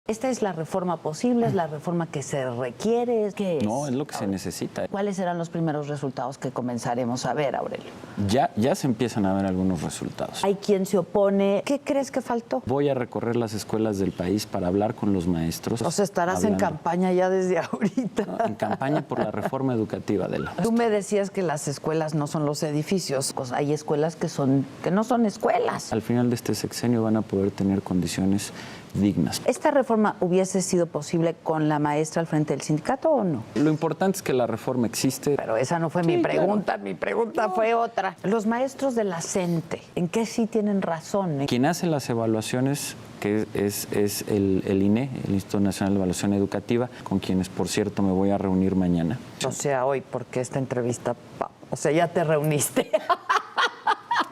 ¿Esta es la reforma posible? ¿Es la reforma que se requiere? ¿Qué es? No, es lo que se necesita. ¿Cuáles serán los primeros resultados que comenzaremos a ver, Aurelio? Ya se empiezan a ver algunos resultados. Hay quien se opone. ¿Qué crees que faltó? Voy a recorrer las escuelas del país para hablar con los maestros. O sea, estarás en campaña ya desde ahorita. No, en campaña por la reforma educativa de la... Tú me decías que las escuelas no son los edificios. Pues hay escuelas que no son escuelas. Al final de este sexenio van a poder tener condiciones dignas. ¿Esta reforma hubiese sido posible con la maestra al frente del sindicato o no? Lo importante es que la reforma existe. Pero esa no fue mi pregunta, claro. Mi pregunta fue otra. Los maestros de la CENTE, ¿en qué sí tienen razón? Quien hace las evaluaciones, que es el INE, el Instituto Nacional de Evaluación Educativa, con quienes, por cierto, me voy a reunir mañana. O sea, hoy, porque esta entrevista, o sea, ya te reuniste.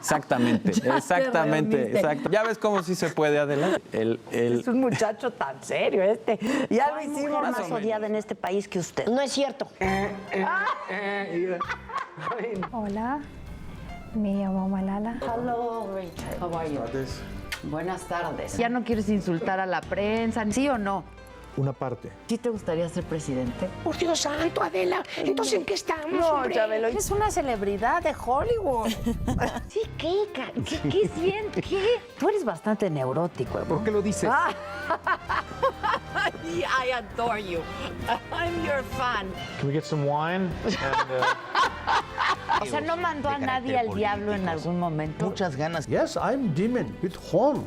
Exactamente. Exacto. ¿Ya ves cómo sí se puede, Adela? Es un muchacho tan serio este. Ya lo hicimos más odiada en este país que usted. No es cierto. Hola, me llamo Malala. Hello, Rachel. How are you? Buenas tardes. ¿Ya no quieres insultar a la prensa, sí o no? Una parte. ¿Sí te gustaría ser presidente? Por Dios santo, Adela. Entonces, ¿en qué estamos, No, hombre? Chabelo, es una celebridad de Hollywood. Sí, ¿qué sientes? ¿Qué? Tú eres bastante neurótico, ¿no? ¿Por qué lo dices? I adore you. I'm your fan. Can we get some wine? O sea, ¿no mandó a nadie al diablo en algún momento? Muchas ganas. Yes, I'm demon with home.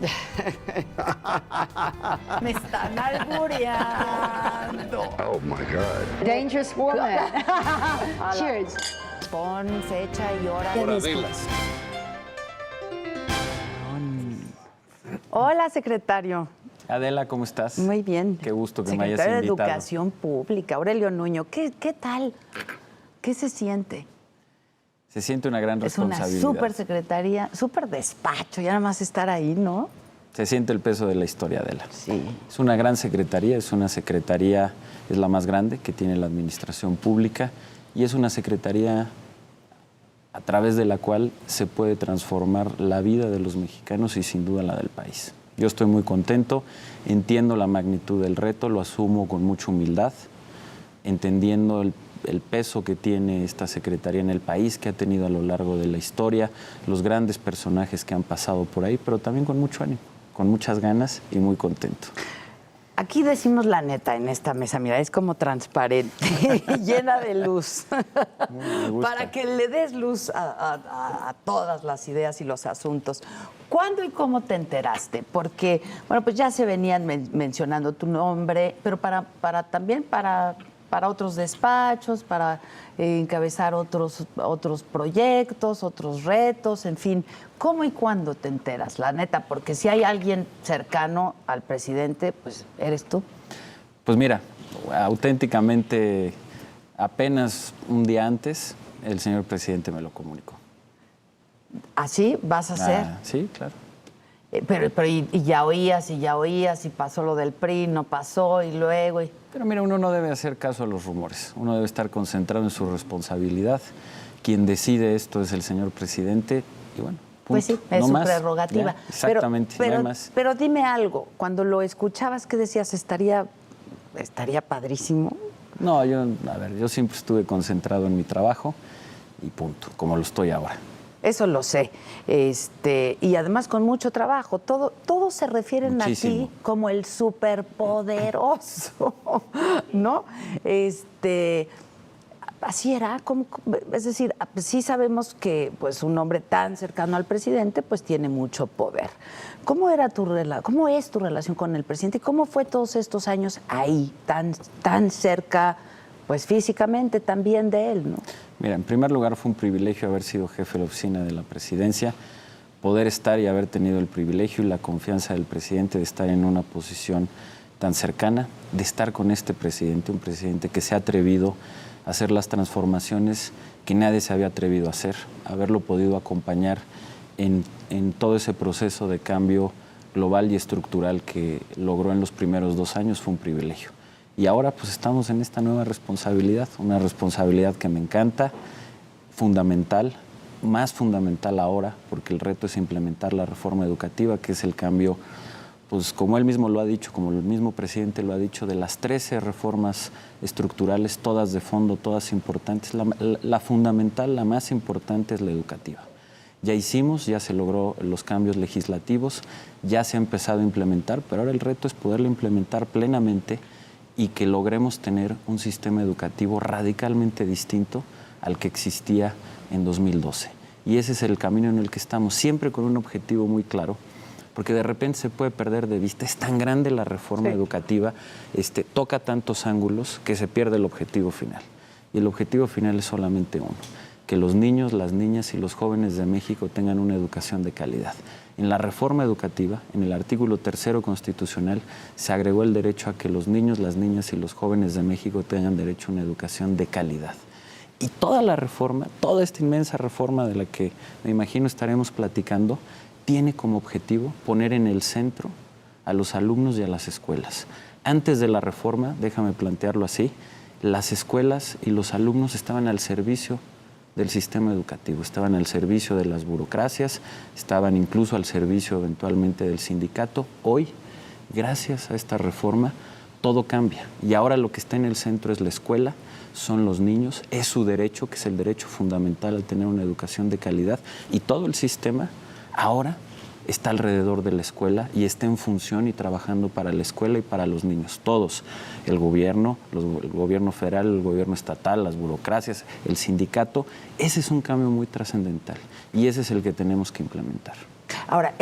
Me están albureando. Oh my God. Dangerous woman. Cheers. Pon fecha y hora. Hola, secretario. Adela, ¿cómo estás? Muy bien. Qué gusto que me hayas Secretario de invitado. Educación Pública, Aurelio Nuño. ¿Qué tal? ¿Qué se siente? Se siente una gran Es una responsabilidad. súper secretaría, súper despacho, ya nada más estar ahí, ¿no? Se siente el peso de la historia, Adela. Sí. Es una gran secretaría, es la más grande que tiene la administración pública y es una secretaría a través de la cual se puede transformar la vida de los mexicanos y sin duda la del país. Yo estoy muy contento, entiendo la magnitud del reto, lo asumo con mucha humildad, entendiendo el peso que tiene esta secretaría en el país, que ha tenido a lo largo de la historia, los grandes personajes que han pasado por ahí, pero también con mucho ánimo, con muchas ganas y muy contento. Aquí decimos la neta en esta mesa, mira, es como transparente, llena de luz, Me gusta. para que le des luz a todas las ideas y los asuntos. ¿Cuándo y cómo te enteraste? Porque, bueno, pues ya se venían mencionando tu nombre, pero también para otros despachos, para encabezar otros proyectos, otros retos, en fin. ¿Cómo y cuándo te enteras? La neta, porque si hay alguien cercano al presidente, pues eres tú. Pues mira, auténticamente, apenas un día antes, el señor presidente me lo comunicó. ¿Así vas a hacer? Sí, claro. Pero y ya oías, y pasó lo del PRI, no pasó, y luego... Pero mira, uno no debe hacer caso a los rumores, uno debe estar concentrado en su responsabilidad. Quien decide esto es el señor presidente y bueno, punto. Pues sí, es no su más. prerrogativa. Ya, exactamente, no hay más. Pero dime algo, cuando lo escuchabas, ¿qué decías? ¿Estaría padrísimo? No, yo siempre estuve concentrado en mi trabajo y punto, como lo estoy ahora. Eso lo sé. Y además con mucho trabajo. Todos se refieren Muchísimo. a ti como el superpoderoso, ¿no? Así era, es decir, sí sabemos que pues un hombre tan cercano al presidente pues tiene mucho poder. ¿Cómo es tu relación con el presidente? ¿Cómo fue todos estos años ahí, tan cerca, pues físicamente también de él, ¿no? Mira, en primer lugar fue un privilegio haber sido jefe de la oficina de la presidencia, poder estar y haber tenido el privilegio y la confianza del presidente de estar en una posición tan cercana, de estar con este presidente, un presidente que se ha atrevido a hacer las transformaciones que nadie se había atrevido a hacer, haberlo podido acompañar en todo ese proceso de cambio global y estructural que logró en los primeros 2 años fue un privilegio. Y ahora pues estamos en esta nueva responsabilidad, una responsabilidad que me encanta, fundamental, más fundamental ahora, porque el reto es implementar la reforma educativa, que es el cambio pues como él mismo lo ha dicho, como el mismo presidente lo ha dicho, de las 13 reformas estructurales, todas de fondo, todas importantes, la fundamental, la más importante es la educativa. Ya hicimos, ya se logró los cambios legislativos, ya se ha empezado a implementar, pero ahora el reto es poderlo implementar plenamente y que logremos tener un sistema educativo radicalmente distinto al que existía en 2012. Y ese es el camino en el que estamos, siempre con un objetivo muy claro, porque de repente se puede perder de vista. Es tan grande la reforma educativa, toca tantos ángulos que se pierde el objetivo final. Y el objetivo final es solamente uno, que los niños, las niñas y los jóvenes de México tengan una educación de calidad. En la reforma educativa, en el artículo 3º constitucional, se agregó el derecho a que los niños, las niñas y los jóvenes de México tengan derecho a una educación de calidad. Y toda la reforma, toda esta inmensa reforma de la que me imagino estaremos platicando, tiene como objetivo poner en el centro a los alumnos y a las escuelas. Antes de la reforma, déjame plantearlo así, las escuelas y los alumnos estaban al servicio del sistema educativo, estaban al servicio de las burocracias, estaban incluso al servicio eventualmente del sindicato. Hoy, gracias a esta reforma, todo cambia y ahora lo que está en el centro es la escuela, son los niños, es su derecho, que es el derecho fundamental al tener una educación de calidad, y todo el sistema ahora está alrededor de la escuela y está en función y trabajando para la escuela y para los niños, todos, el gobierno federal, el gobierno estatal, las burocracias, el sindicato. Ese es un cambio muy trascendental y ese es el que tenemos que implementar. Ahora,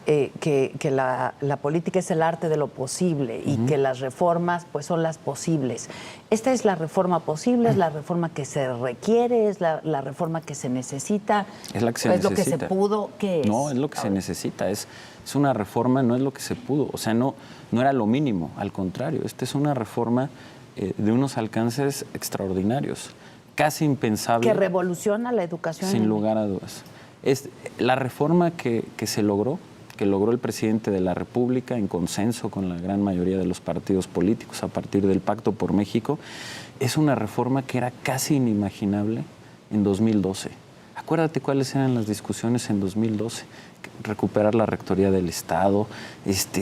que la política es el arte de lo posible y que las reformas pues son las posibles. ¿Esta es la reforma posible? ¿Es la reforma que se requiere? ¿Es la reforma que se necesita? Es la que se necesita. ¿Es lo que se pudo? ¿Qué es? No, es lo que se necesita. Es una reforma, no es lo que se pudo. O sea, no era lo mínimo, al contrario. Esta es una reforma de unos alcances extraordinarios, casi impensable. ¿Que revoluciona la educación? Sin lugar a dudas. Es la reforma que logró el presidente de la República en consenso con la gran mayoría de los partidos políticos a partir del Pacto por México, es una reforma que era casi inimaginable en 2012. Acuérdate cuáles eran las discusiones en 2012. Recuperar la rectoría del Estado,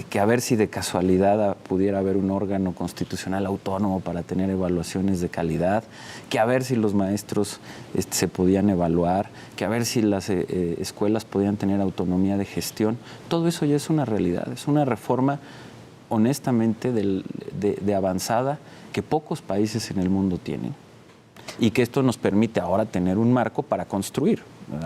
que a ver si de casualidad pudiera haber un órgano constitucional autónomo para tener evaluaciones de calidad, que a ver si los maestros se podían evaluar, que a ver si las escuelas podían tener autonomía de gestión. Todo eso ya es una realidad, es una reforma honestamente de avanzada que pocos países en el mundo tienen y que esto nos permite ahora tener un marco para construir.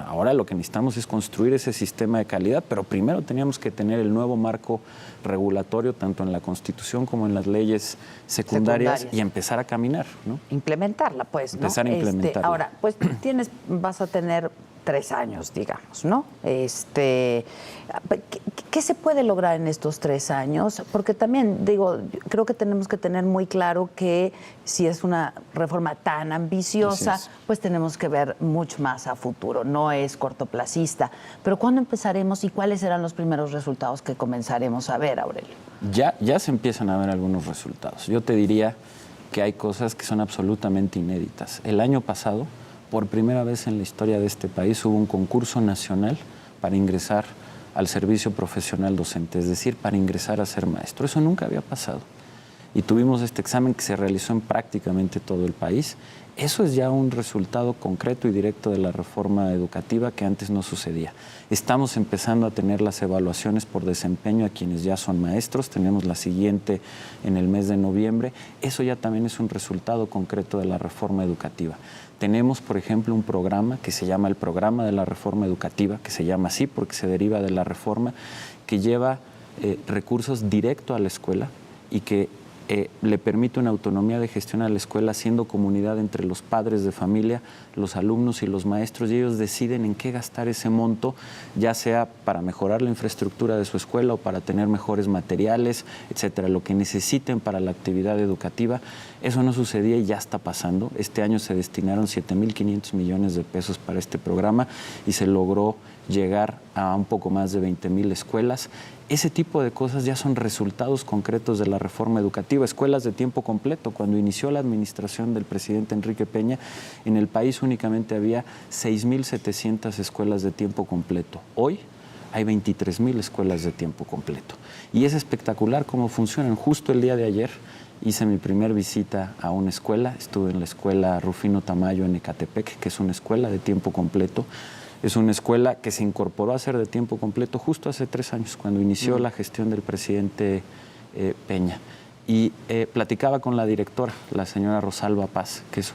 Ahora lo que necesitamos es construir ese sistema de calidad, pero primero teníamos que tener el nuevo marco regulatorio, tanto en la Constitución como en las leyes secundarias. Y empezar a caminar, ¿no? Implementarla, pues, ¿no? Empezar a implementarla. Ahora, pues vas a tener 3 años, digamos, ¿no? ¿Qué se puede lograr en estos 3 años? Porque también, creo que tenemos que tener muy claro que si es una reforma tan ambiciosa, pues tenemos que ver mucho más a futuro, no es cortoplacista. Pero ¿cuándo empezaremos y cuáles serán los primeros resultados que comenzaremos a ver, Aurelio? Ya se empiezan a ver algunos resultados. Yo te diría que hay cosas que son absolutamente inéditas. El año pasado, por primera vez en la historia de este país, hubo un concurso nacional para ingresar al servicio profesional docente, es decir, para ingresar a ser maestro. Eso nunca había pasado. Y tuvimos este examen que se realizó en prácticamente todo el país. Eso es ya un resultado concreto y directo de la reforma educativa que antes no sucedía. Estamos empezando a tener las evaluaciones por desempeño a quienes ya son maestros. Tenemos la siguiente en el mes de noviembre. Eso ya también es un resultado concreto de la reforma educativa. Tenemos, por ejemplo, un programa que se llama el Programa de la Reforma Educativa, que se llama así porque se deriva de la reforma, que lleva recursos directo a la escuela y que le permite una autonomía de gestión a la escuela, haciendo comunidad entre los padres de familia, los alumnos y los maestros, y ellos deciden en qué gastar ese monto, ya sea para mejorar la infraestructura de su escuela o para tener mejores materiales, etcétera, lo que necesiten para la actividad educativa. Eso no sucedía y ya está pasando. Este año se destinaron 7,500 millones de pesos para este programa y se logró llegar a un poco más de 20,000 escuelas. Ese tipo de cosas ya son resultados concretos de la reforma educativa. Escuelas de tiempo completo. Cuando inició la administración del presidente Enrique Peña, en el país únicamente había 6,700 escuelas de tiempo completo. Hoy hay 23,000 escuelas de tiempo completo. Y es espectacular cómo funcionan. Justo el día de ayer hice mi primer visita a una escuela. Estuve en la escuela Rufino Tamayo en Ecatepec, que es una escuela de tiempo completo. Es una escuela que se incorporó a ser de tiempo completo justo hace 3 años, cuando inició la gestión del presidente Peña. Y platicaba con la directora, la señora Rosalba Paz, que es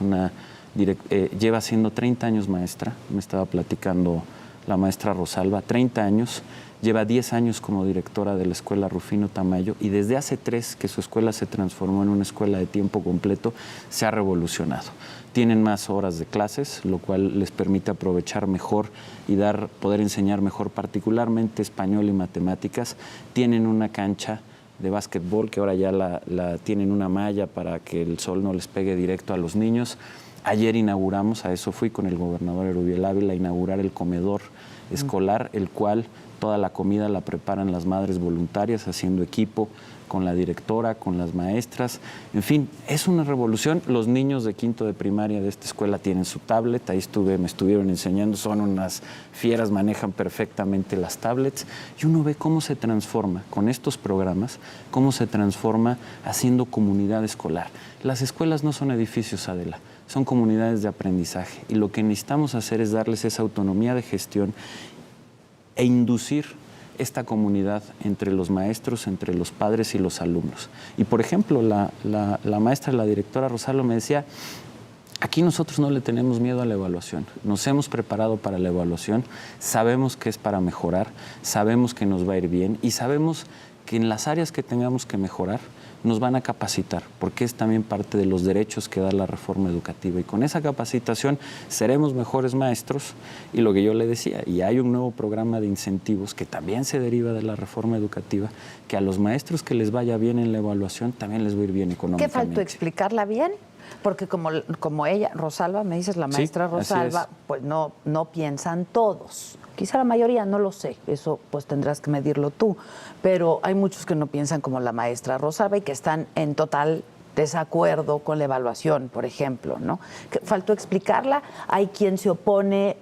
lleva siendo 30 años maestra. Me estaba platicando la maestra Rosalba, 30 años. Lleva 10 años como directora de la escuela Rufino Tamayo y desde hace 3 que su escuela se transformó en una escuela de tiempo completo, se ha revolucionado. Tienen más horas de clases, lo cual les permite aprovechar mejor y poder enseñar mejor, particularmente español y matemáticas. Tienen una cancha de básquetbol que ahora ya tienen una malla para que el sol no les pegue directo a los niños. Ayer inauguramos, a eso fui con el gobernador Erubiel Ávila, a inaugurar el comedor escolar, el cual toda la comida la preparan las madres voluntarias, haciendo equipo con la directora, con las maestras. En fin, es una revolución. Los niños de quinto de primaria de esta escuela tienen su tablet. Ahí me estuvieron enseñando. Son unas fieras, manejan perfectamente las tablets. Y uno ve cómo se transforma con estos programas, cómo se transforma haciendo comunidad escolar. Las escuelas no son edificios, Adela, son comunidades de aprendizaje. Y lo que necesitamos hacer es darles esa autonomía de gestión e inducir esta comunidad entre los maestros, entre los padres y los alumnos. Y, por ejemplo, la maestra, la directora Rosalba me decía, aquí nosotros no le tenemos miedo a la evaluación, nos hemos preparado para la evaluación, sabemos que es para mejorar, sabemos que nos va a ir bien y sabemos que en las áreas que tengamos que mejorar, nos van a capacitar, porque es también parte de los derechos que da la reforma educativa. Y con esa capacitación seremos mejores maestros. Y lo que yo le decía, y hay un nuevo programa de incentivos que también se deriva de la reforma educativa, que a los maestros que les vaya bien en la evaluación también les va a ir bien económicamente. ¿Qué faltó explicarla bien? Porque como ella, Rosalba, me dices, la maestra Rosalba, pues no piensan todos. Quizá la mayoría, no lo sé, eso pues tendrás que medirlo tú, pero hay muchos que no piensan como la maestra Rosalba y que están en total desacuerdo con la evaluación, por ejemplo, ¿no? Faltó explicarla, hay quien se opone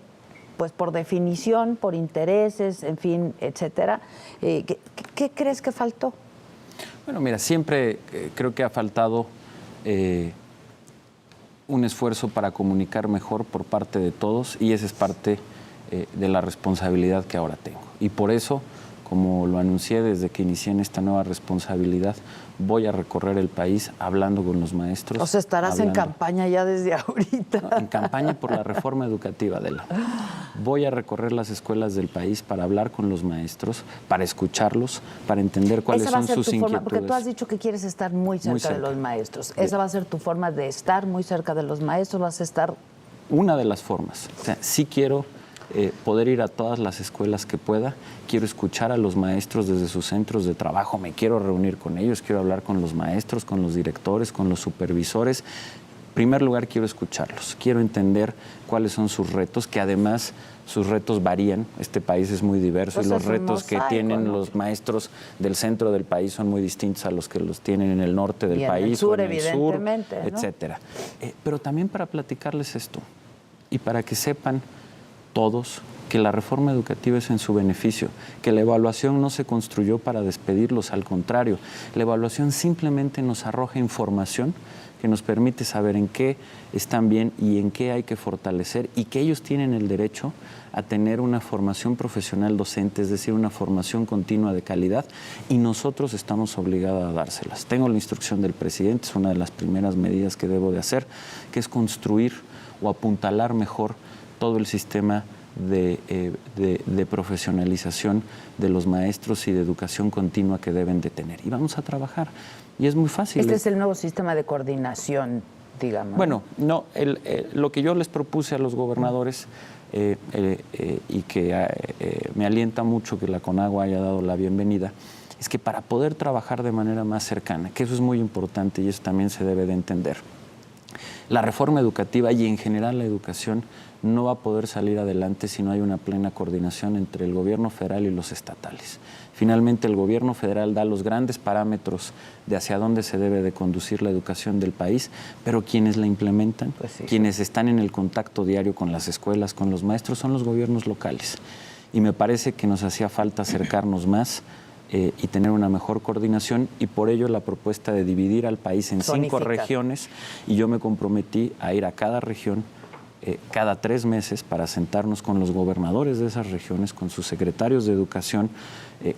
pues por definición, por intereses, en fin, etcétera. ¿Qué crees que faltó? Bueno, mira, siempre creo que ha faltado un esfuerzo para comunicar mejor por parte de todos y esa es parte de la responsabilidad que ahora tengo. Y por eso, como lo anuncié desde que inicié en esta nueva responsabilidad, voy a recorrer el país hablando con los maestros. O sea, estarás en campaña ya desde ahorita. No, en campaña por la reforma educativa, Adela. Voy a recorrer las escuelas del país para hablar con los maestros, para escucharlos, para entender cuáles son sus inquietudes. Porque tú has dicho que quieres estar muy cerca de los maestros. ¿Esa va a ser tu forma de estar muy cerca de los maestros? ¿Vas a estar...? Una de las formas. O sea, sí quiero poder ir a todas las escuelas que pueda, quiero escuchar a los maestros desde sus centros de trabajo, me quiero reunir con ellos, quiero hablar con los maestros, con los directores, con los supervisores. En primer lugar, quiero escucharlos, quiero entender cuáles son sus retos, que además sus retos varían, este país es muy diverso y los retos que tienen los maestros del centro del país son muy distintos a los que los tienen en el norte del país o en el sur, etcétera. Pero también para platicarles esto y para que sepan todos que la reforma educativa es en su beneficio, que la evaluación no se construyó para despedirlos, al contrario, la evaluación simplemente nos arroja información que nos permite saber en qué están bien y en qué hay que fortalecer y que ellos tienen el derecho a tener una formación profesional docente, es decir, una formación continua de calidad y nosotros estamos obligados a dárselas. Tengo la instrucción del presidente, es una de las primeras medidas que debo de hacer, que es construir o apuntalar mejor todo el sistema de profesionalización de los maestros y de educación continua que deben de tener. Y vamos a trabajar. Y es muy fácil. Este es el nuevo sistema de coordinación, digamos. Bueno, no, lo que yo les propuse a los gobernadores y que me alienta mucho que la CONAGUA haya dado la bienvenida, es que para poder trabajar de manera más cercana, que eso es muy importante y eso también se debe de entender, la reforma educativa y en general la educación no va a poder salir adelante si no hay una plena coordinación entre el gobierno federal y los estatales. Finalmente, el gobierno federal da los grandes parámetros de hacia dónde se debe de conducir la educación del país, pero quienes la implementan, quienes están en el contacto diario con las escuelas, con los maestros, son los gobiernos locales. y me parece que nos hacía falta acercarnos más y tener una mejor coordinación, y por ello la propuesta de dividir al país en 5 regiones, y yo me comprometí a ir a cada región cada 3 meses para sentarnos con los gobernadores de esas regiones, con sus secretarios de educación,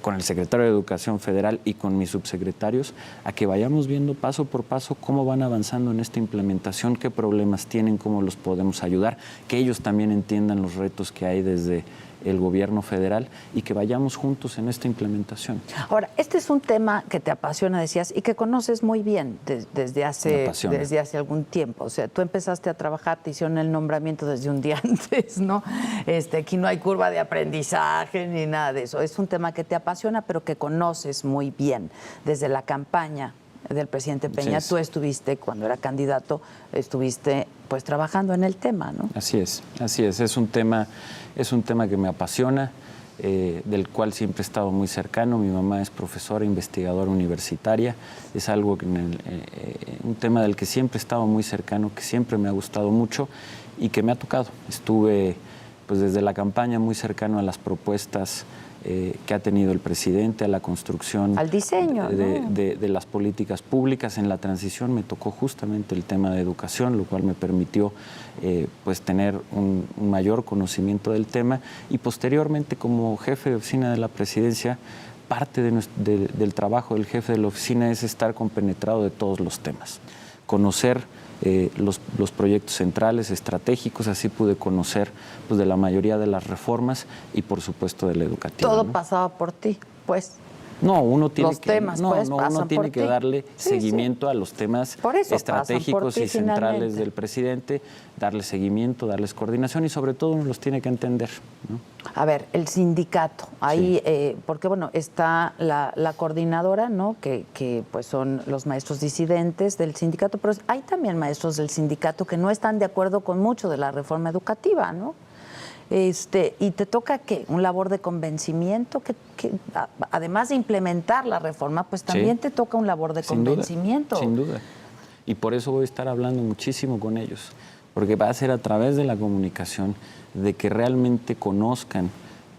con el secretario de Educación Federal y con mis subsecretarios, a que vayamos viendo paso por paso cómo van avanzando en esta implementación, qué problemas tienen, cómo los podemos ayudar, que ellos también entiendan los retos que hay desde el gobierno federal y que vayamos juntos en esta implementación. Ahora, este es un tema que te apasiona, decías, y que conoces muy bien desde hace algún tiempo. O sea, tú empezaste a trabajar, te hicieron el nombramiento desde un día antes, ¿no? Aquí no hay curva de aprendizaje ni nada de eso. Es un tema que te apasiona, pero que conoces muy bien. Desde la campaña del presidente Peña, tú estuviste, cuando era candidato, estuviste pues trabajando en el tema, ¿no? Así es. Es un tema que me apasiona, del cual siempre he estado muy cercano. Mi mamá es profesora, investigadora universitaria. Es algo un tema del que siempre he estado muy cercano, que siempre me ha gustado mucho y que me ha tocado. Estuve pues desde la campaña muy cercano a las propuestas que ha tenido el presidente, a la construcción, al diseño de las políticas públicas. En la transición me tocó justamente el tema de educación, lo cual me permitió pues tener un mayor conocimiento del tema, y posteriormente como jefe de oficina de la presidencia, parte del trabajo del jefe de la oficina es estar compenetrado de todos los temas, conocer los proyectos centrales, estratégicos. Así pude conocer pues, de la mayoría de las reformas y por supuesto de la educativa. Todo pasaba por ti, pues. No, uno tiene los temas, uno tiene que darle seguimiento a los temas estratégicos y centrales del presidente, darle seguimiento, darles coordinación, y sobre todo uno los tiene que entender, ¿no? A ver, el sindicato, ahí, porque bueno, está la coordinadora, ¿no? Que pues son los maestros disidentes del sindicato, pero hay también maestros del sindicato que no están de acuerdo con mucho de la reforma educativa, ¿no? Y te toca, ¿qué? Un labor de convencimiento, que además de implementar la reforma, pues también te toca un labor de convencimiento. Sin duda. Y por eso voy a estar hablando muchísimo con ellos, porque va a ser a través de la comunicación, de que realmente conozcan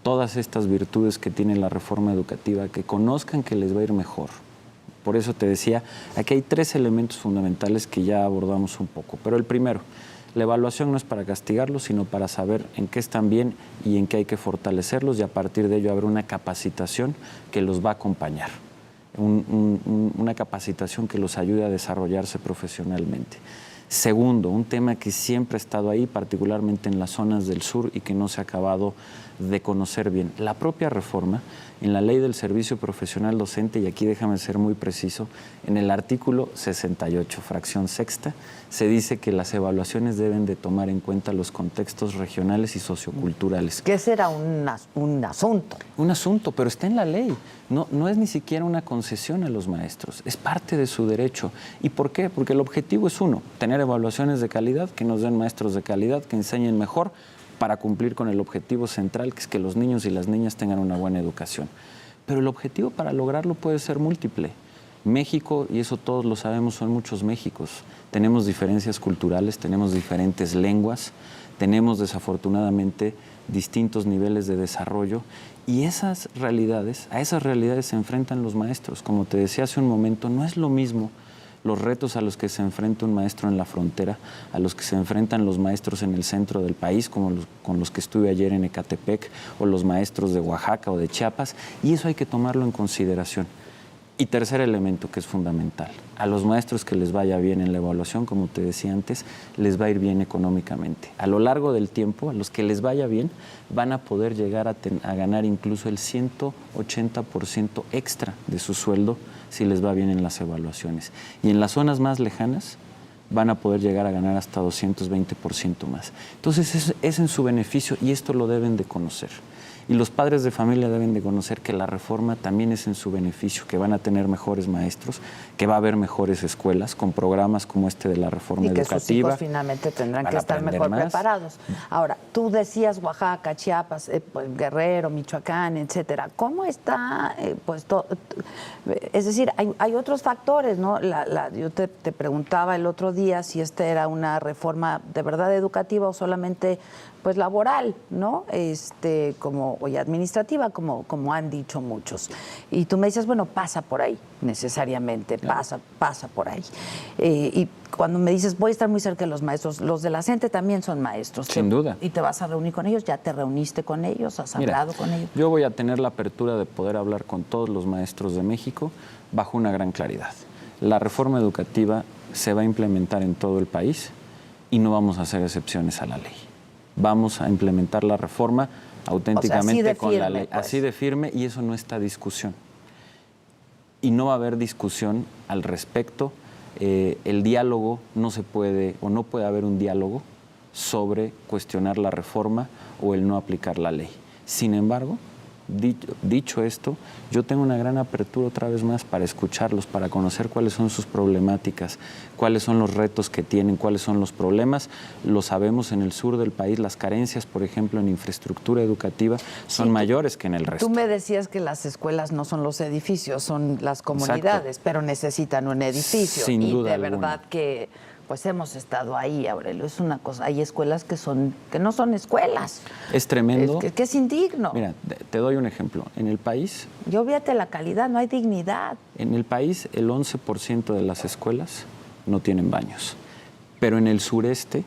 todas estas virtudes que tiene la reforma educativa, que conozcan que les va a ir mejor. Por eso te decía, aquí hay 3 elementos fundamentales que ya abordamos un poco, pero el primero: la evaluación no es para castigarlos, sino para saber en qué están bien y en qué hay que fortalecerlos, y a partir de ello habrá una capacitación que los va a acompañar, una capacitación que los ayude a desarrollarse profesionalmente. Segundo, un tema que siempre ha estado ahí, particularmente en las zonas del sur, y que no se ha acabado de conocer bien. La propia reforma, en la Ley del Servicio Profesional Docente, y aquí déjame ser muy preciso, en el artículo 68, fracción sexta, se dice que las evaluaciones deben de tomar en cuenta los contextos regionales y socioculturales. Que ese era un asunto. Un asunto, pero está en la ley. No es ni siquiera una concesión a los maestros, es parte de su derecho. ¿Y por qué? Porque el objetivo es uno, tener evaluaciones de calidad, que nos den maestros de calidad, que enseñen mejor, para cumplir con el objetivo central, que es que los niños y las niñas tengan una buena educación. Pero el objetivo para lograrlo puede ser múltiple. México, y eso todos lo sabemos, son muchos Méxicos. Tenemos diferencias culturales, tenemos diferentes lenguas, tenemos desafortunadamente distintos niveles de desarrollo, y a esas realidades se enfrentan los maestros. Como te decía hace un momento, no es lo mismo los retos a los que se enfrenta un maestro en la frontera, a los que se enfrentan los maestros en el centro del país, como con los que estuve ayer en Ecatepec, o los maestros de Oaxaca o de Chiapas, y eso hay que tomarlo en consideración. Y tercer elemento que es fundamental, a los maestros que les vaya bien en la evaluación, como te decía antes, les va a ir bien económicamente. A lo largo del tiempo, a los que les vaya bien, van a poder llegar a ganar incluso el 180% extra de su sueldo si les va bien en las evaluaciones. Y en las zonas más lejanas van a poder llegar a ganar hasta 220% más. Entonces es en su beneficio, y esto lo deben de conocer. Y los padres de familia deben de conocer que la reforma también es en su beneficio, que van a tener mejores maestros, que va a haber mejores escuelas con programas como este de la reforma educativa. Y que sus hijos finalmente tendrán que estar mejor preparados. Ahora, tú decías Oaxaca, Chiapas, pues, Guerrero, Michoacán, etcétera. ¿Cómo está? Es decir, hay otros factores, ¿no? Yo te preguntaba el otro día si esta era una reforma de verdad educativa o solamente pues laboral, ¿no? Como y administrativa, como han dicho muchos. Y tú me dices, bueno, pasa por ahí, necesariamente, pasa por ahí. Y cuando me dices, voy a estar muy cerca de los maestros, los de la CENTE también son maestros. Sin duda. ¿Y te vas a reunir con ellos? ¿Ya te reuniste con ellos? ¿Has hablado con ellos? Yo voy a tener la apertura de poder hablar con todos los maestros de México bajo una gran claridad. La reforma educativa se va a implementar en todo el país y no vamos a hacer excepciones a la ley. Vamos a implementar la reforma auténticamente con la ley, así de firme, y eso no está a discusión. Y no va a haber discusión al respecto. El diálogo no se puede, o no puede haber un diálogo sobre cuestionar la reforma o el no aplicar la ley. Sin embargo, dicho esto, yo tengo una gran apertura otra vez más para escucharlos, para conocer cuáles son sus problemáticas, cuáles son los retos que tienen, cuáles son los problemas. Lo sabemos en el sur del país, las carencias, por ejemplo, en infraestructura educativa son mayores que en el resto. Tú me decías que las escuelas no son los edificios, son las comunidades. Exacto. Pero necesitan un edificio. Sin duda de alguna. Verdad que pues hemos estado ahí, Aurelio. Es una cosa, hay escuelas que no son escuelas. Es tremendo. Que es indigno. Mira, te doy un ejemplo. En el país... Y obviate la calidad, no hay dignidad. En el país, el 11% de las escuelas no tienen baños. Pero en el sureste,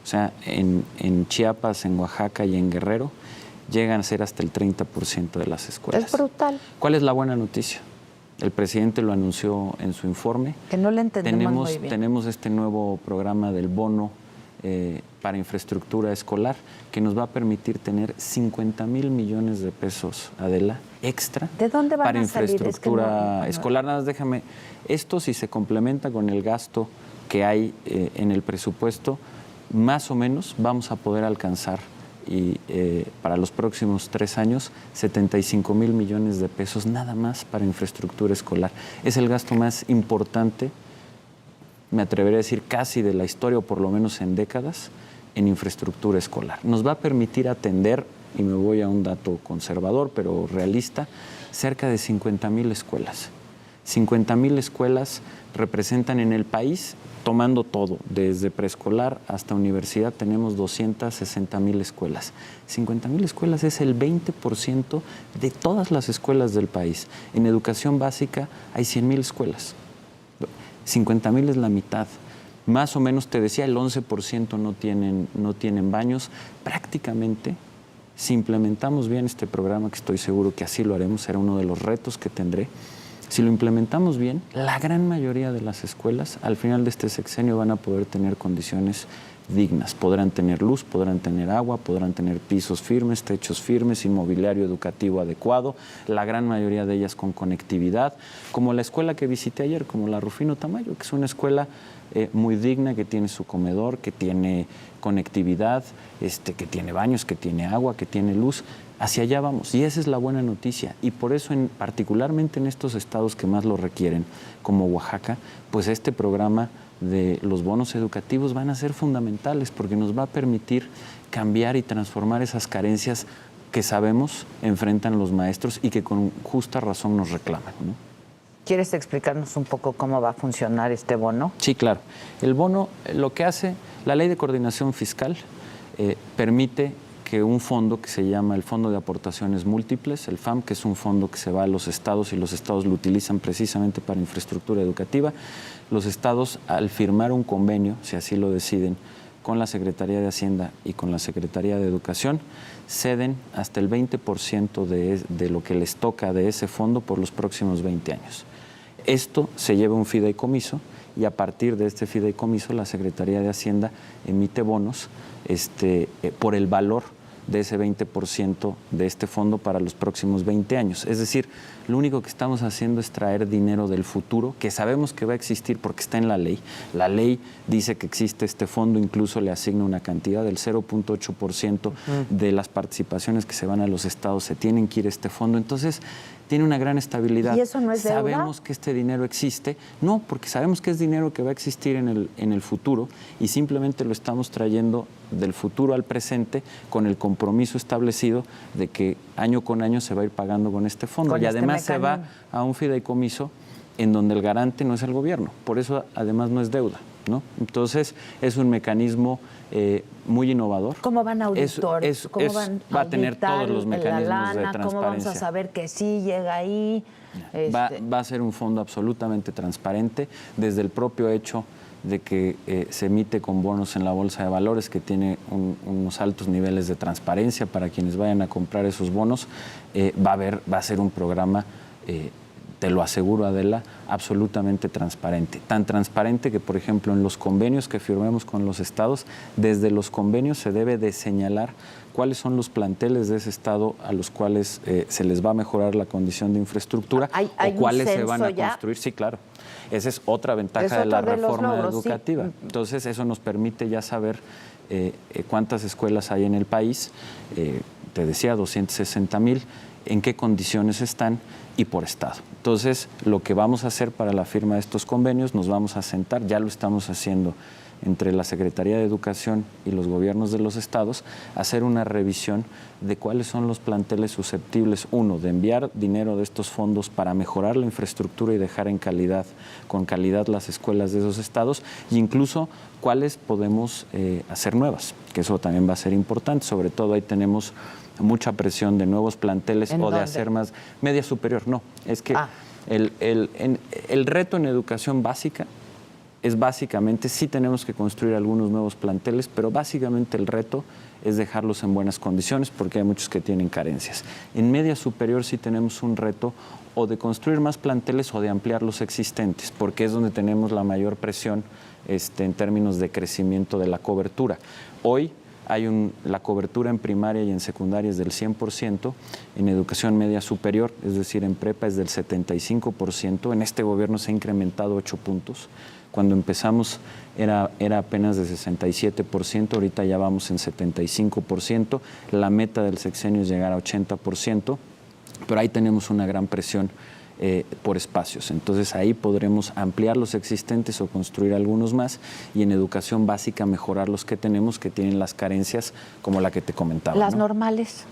o sea, en Chiapas, en Oaxaca y en Guerrero, llegan a ser hasta el 30% de las escuelas. Es brutal. ¿Cuál es la buena noticia? El presidente lo anunció en su informe. Que no le entendemos muy bien. Tenemos este nuevo programa del bono para infraestructura escolar que nos va a permitir tener 50,000 millones de pesos, Adela, extra. ¿De dónde van para a salir? infraestructura escolar? Nada más déjame, esto si se complementa con el gasto que hay en el presupuesto, más o menos vamos a poder alcanzar y para los próximos 3 años 75,000 millones de pesos nada más para infraestructura escolar. Es el gasto más importante, me atreveré a decir casi de la historia, o por lo menos en décadas, en infraestructura escolar. Nos va a permitir atender, y me voy a un dato conservador pero realista, cerca de 50,000 escuelas. 50,000 escuelas representan en el país, tomando todo, desde preescolar hasta universidad, tenemos 260,000 escuelas. 50,000 escuelas es el 20% de todas las escuelas del país. En educación básica hay 100,000 escuelas. 50,000 es la mitad. Más o menos, te decía, el 11% no tienen baños. Prácticamente, si implementamos bien este programa, que estoy seguro que así lo haremos, será uno de los retos que tendré. Si lo implementamos bien, la gran mayoría de las escuelas al final de este sexenio van a poder tener condiciones dignas. Podrán tener luz, podrán tener agua, podrán tener pisos firmes, techos firmes, inmobiliario educativo adecuado, la gran mayoría de ellas con conectividad, como la escuela que visité ayer, como la Rufino Tamayo, que es una escuela muy digna, que tiene su comedor, que tiene conectividad, que tiene baños, que tiene agua, que tiene luz. Hacia allá vamos, y esa es la buena noticia. Y por eso, particularmente en estos estados que más lo requieren, como Oaxaca, pues este programa de los bonos educativos van a ser fundamentales, porque nos va a permitir cambiar y transformar esas carencias que sabemos enfrentan los maestros y que con justa razón nos reclaman, ¿no? ¿Quieres explicarnos un poco cómo va a funcionar este bono? Sí, claro. El bono, lo que hace, la Ley de Coordinación Fiscal permite que un fondo que se llama el Fondo de Aportaciones Múltiples, el FAM, que es un fondo que se va a los estados y los estados lo utilizan precisamente para infraestructura educativa, los estados, al firmar un convenio, si así lo deciden, con la Secretaría de Hacienda y con la Secretaría de Educación, ceden hasta el 20% de lo que les toca de ese fondo por los próximos 20 años. Esto se lleva a un fideicomiso y a partir de este fideicomiso la Secretaría de Hacienda emite bonos por el valor de ese 20% de este fondo para los próximos 20 años. Es decir, lo único que estamos haciendo es traer dinero del futuro, que sabemos que va a existir porque está en la ley. La ley dice que existe este fondo, incluso le asigna una cantidad del 0.8% de las participaciones que se van a los estados, se tienen que ir a este fondo. Entonces, tiene una gran estabilidad. ¿Y eso no es deuda? Sabemos que este dinero existe. No, porque sabemos que es dinero que va a existir en el futuro y simplemente lo estamos trayendo del futuro al presente con el compromiso establecido de que año con año se va a ir pagando con este fondo. Y además se va a un fideicomiso en donde el garante no es el gobierno. Por eso, además, no es deuda. ¿no? Entonces, es un mecanismo muy innovador. ¿Cómo van a auditar? ¿Cómo van va a tener todos los mecanismos la lana? de transparencia. ¿Cómo vamos a saber que sí llega ahí? Va a ser un fondo absolutamente transparente, desde el propio hecho de que se emite con bonos en la bolsa de valores, que tiene unos altos niveles de transparencia para quienes vayan a comprar esos bonos. Va a ser un programa, te lo aseguro, Adela, absolutamente transparente. Tan transparente que, por ejemplo, en los convenios que firmemos con los estados, desde los convenios se debe de señalar cuáles son los planteles de ese estado a los cuales se les va a mejorar la condición de infraestructura o cuáles se van a construir. Sí, claro. Esa es otra ventaja de la reforma educativa. Sí. Entonces, eso nos permite ya saber cuántas escuelas hay en el país. Te decía, 260,000, en qué condiciones están y por estado. Entonces, lo que vamos a hacer para la firma de estos convenios, nos vamos a sentar, ya lo estamos haciendo entre la Secretaría de Educación y los gobiernos de los estados, hacer una revisión de cuáles son los planteles susceptibles, uno, de enviar dinero de estos fondos para mejorar la infraestructura y dejar con calidad las escuelas de esos estados, e incluso cuáles podemos hacer nuevas, que eso también va a ser importante. Sobre todo ahí tenemos mucha presión de nuevos planteles o de hacer más media superior. No, es que el reto en educación básica es básicamente, sí tenemos que construir algunos nuevos planteles, pero básicamente el reto es dejarlos en buenas condiciones porque hay muchos que tienen carencias. En media superior sí tenemos un reto o de construir más planteles o de ampliar los existentes, porque es donde tenemos la mayor presión en términos de crecimiento de la cobertura. Hoy la cobertura en primaria y en secundaria es del 100%, en educación media superior, es decir, en prepa es del 75%, en este gobierno se ha incrementado 8 puntos. Cuando empezamos era apenas de 67%, ahorita ya vamos en 75%, la meta del sexenio es llegar a 80%, pero ahí tenemos una gran presión por espacios. Entonces ahí podremos ampliar los existentes o construir algunos más, y en educación básica mejorar los que tenemos que tienen las carencias como la que te comentaba. ¿Las ¿no? normales?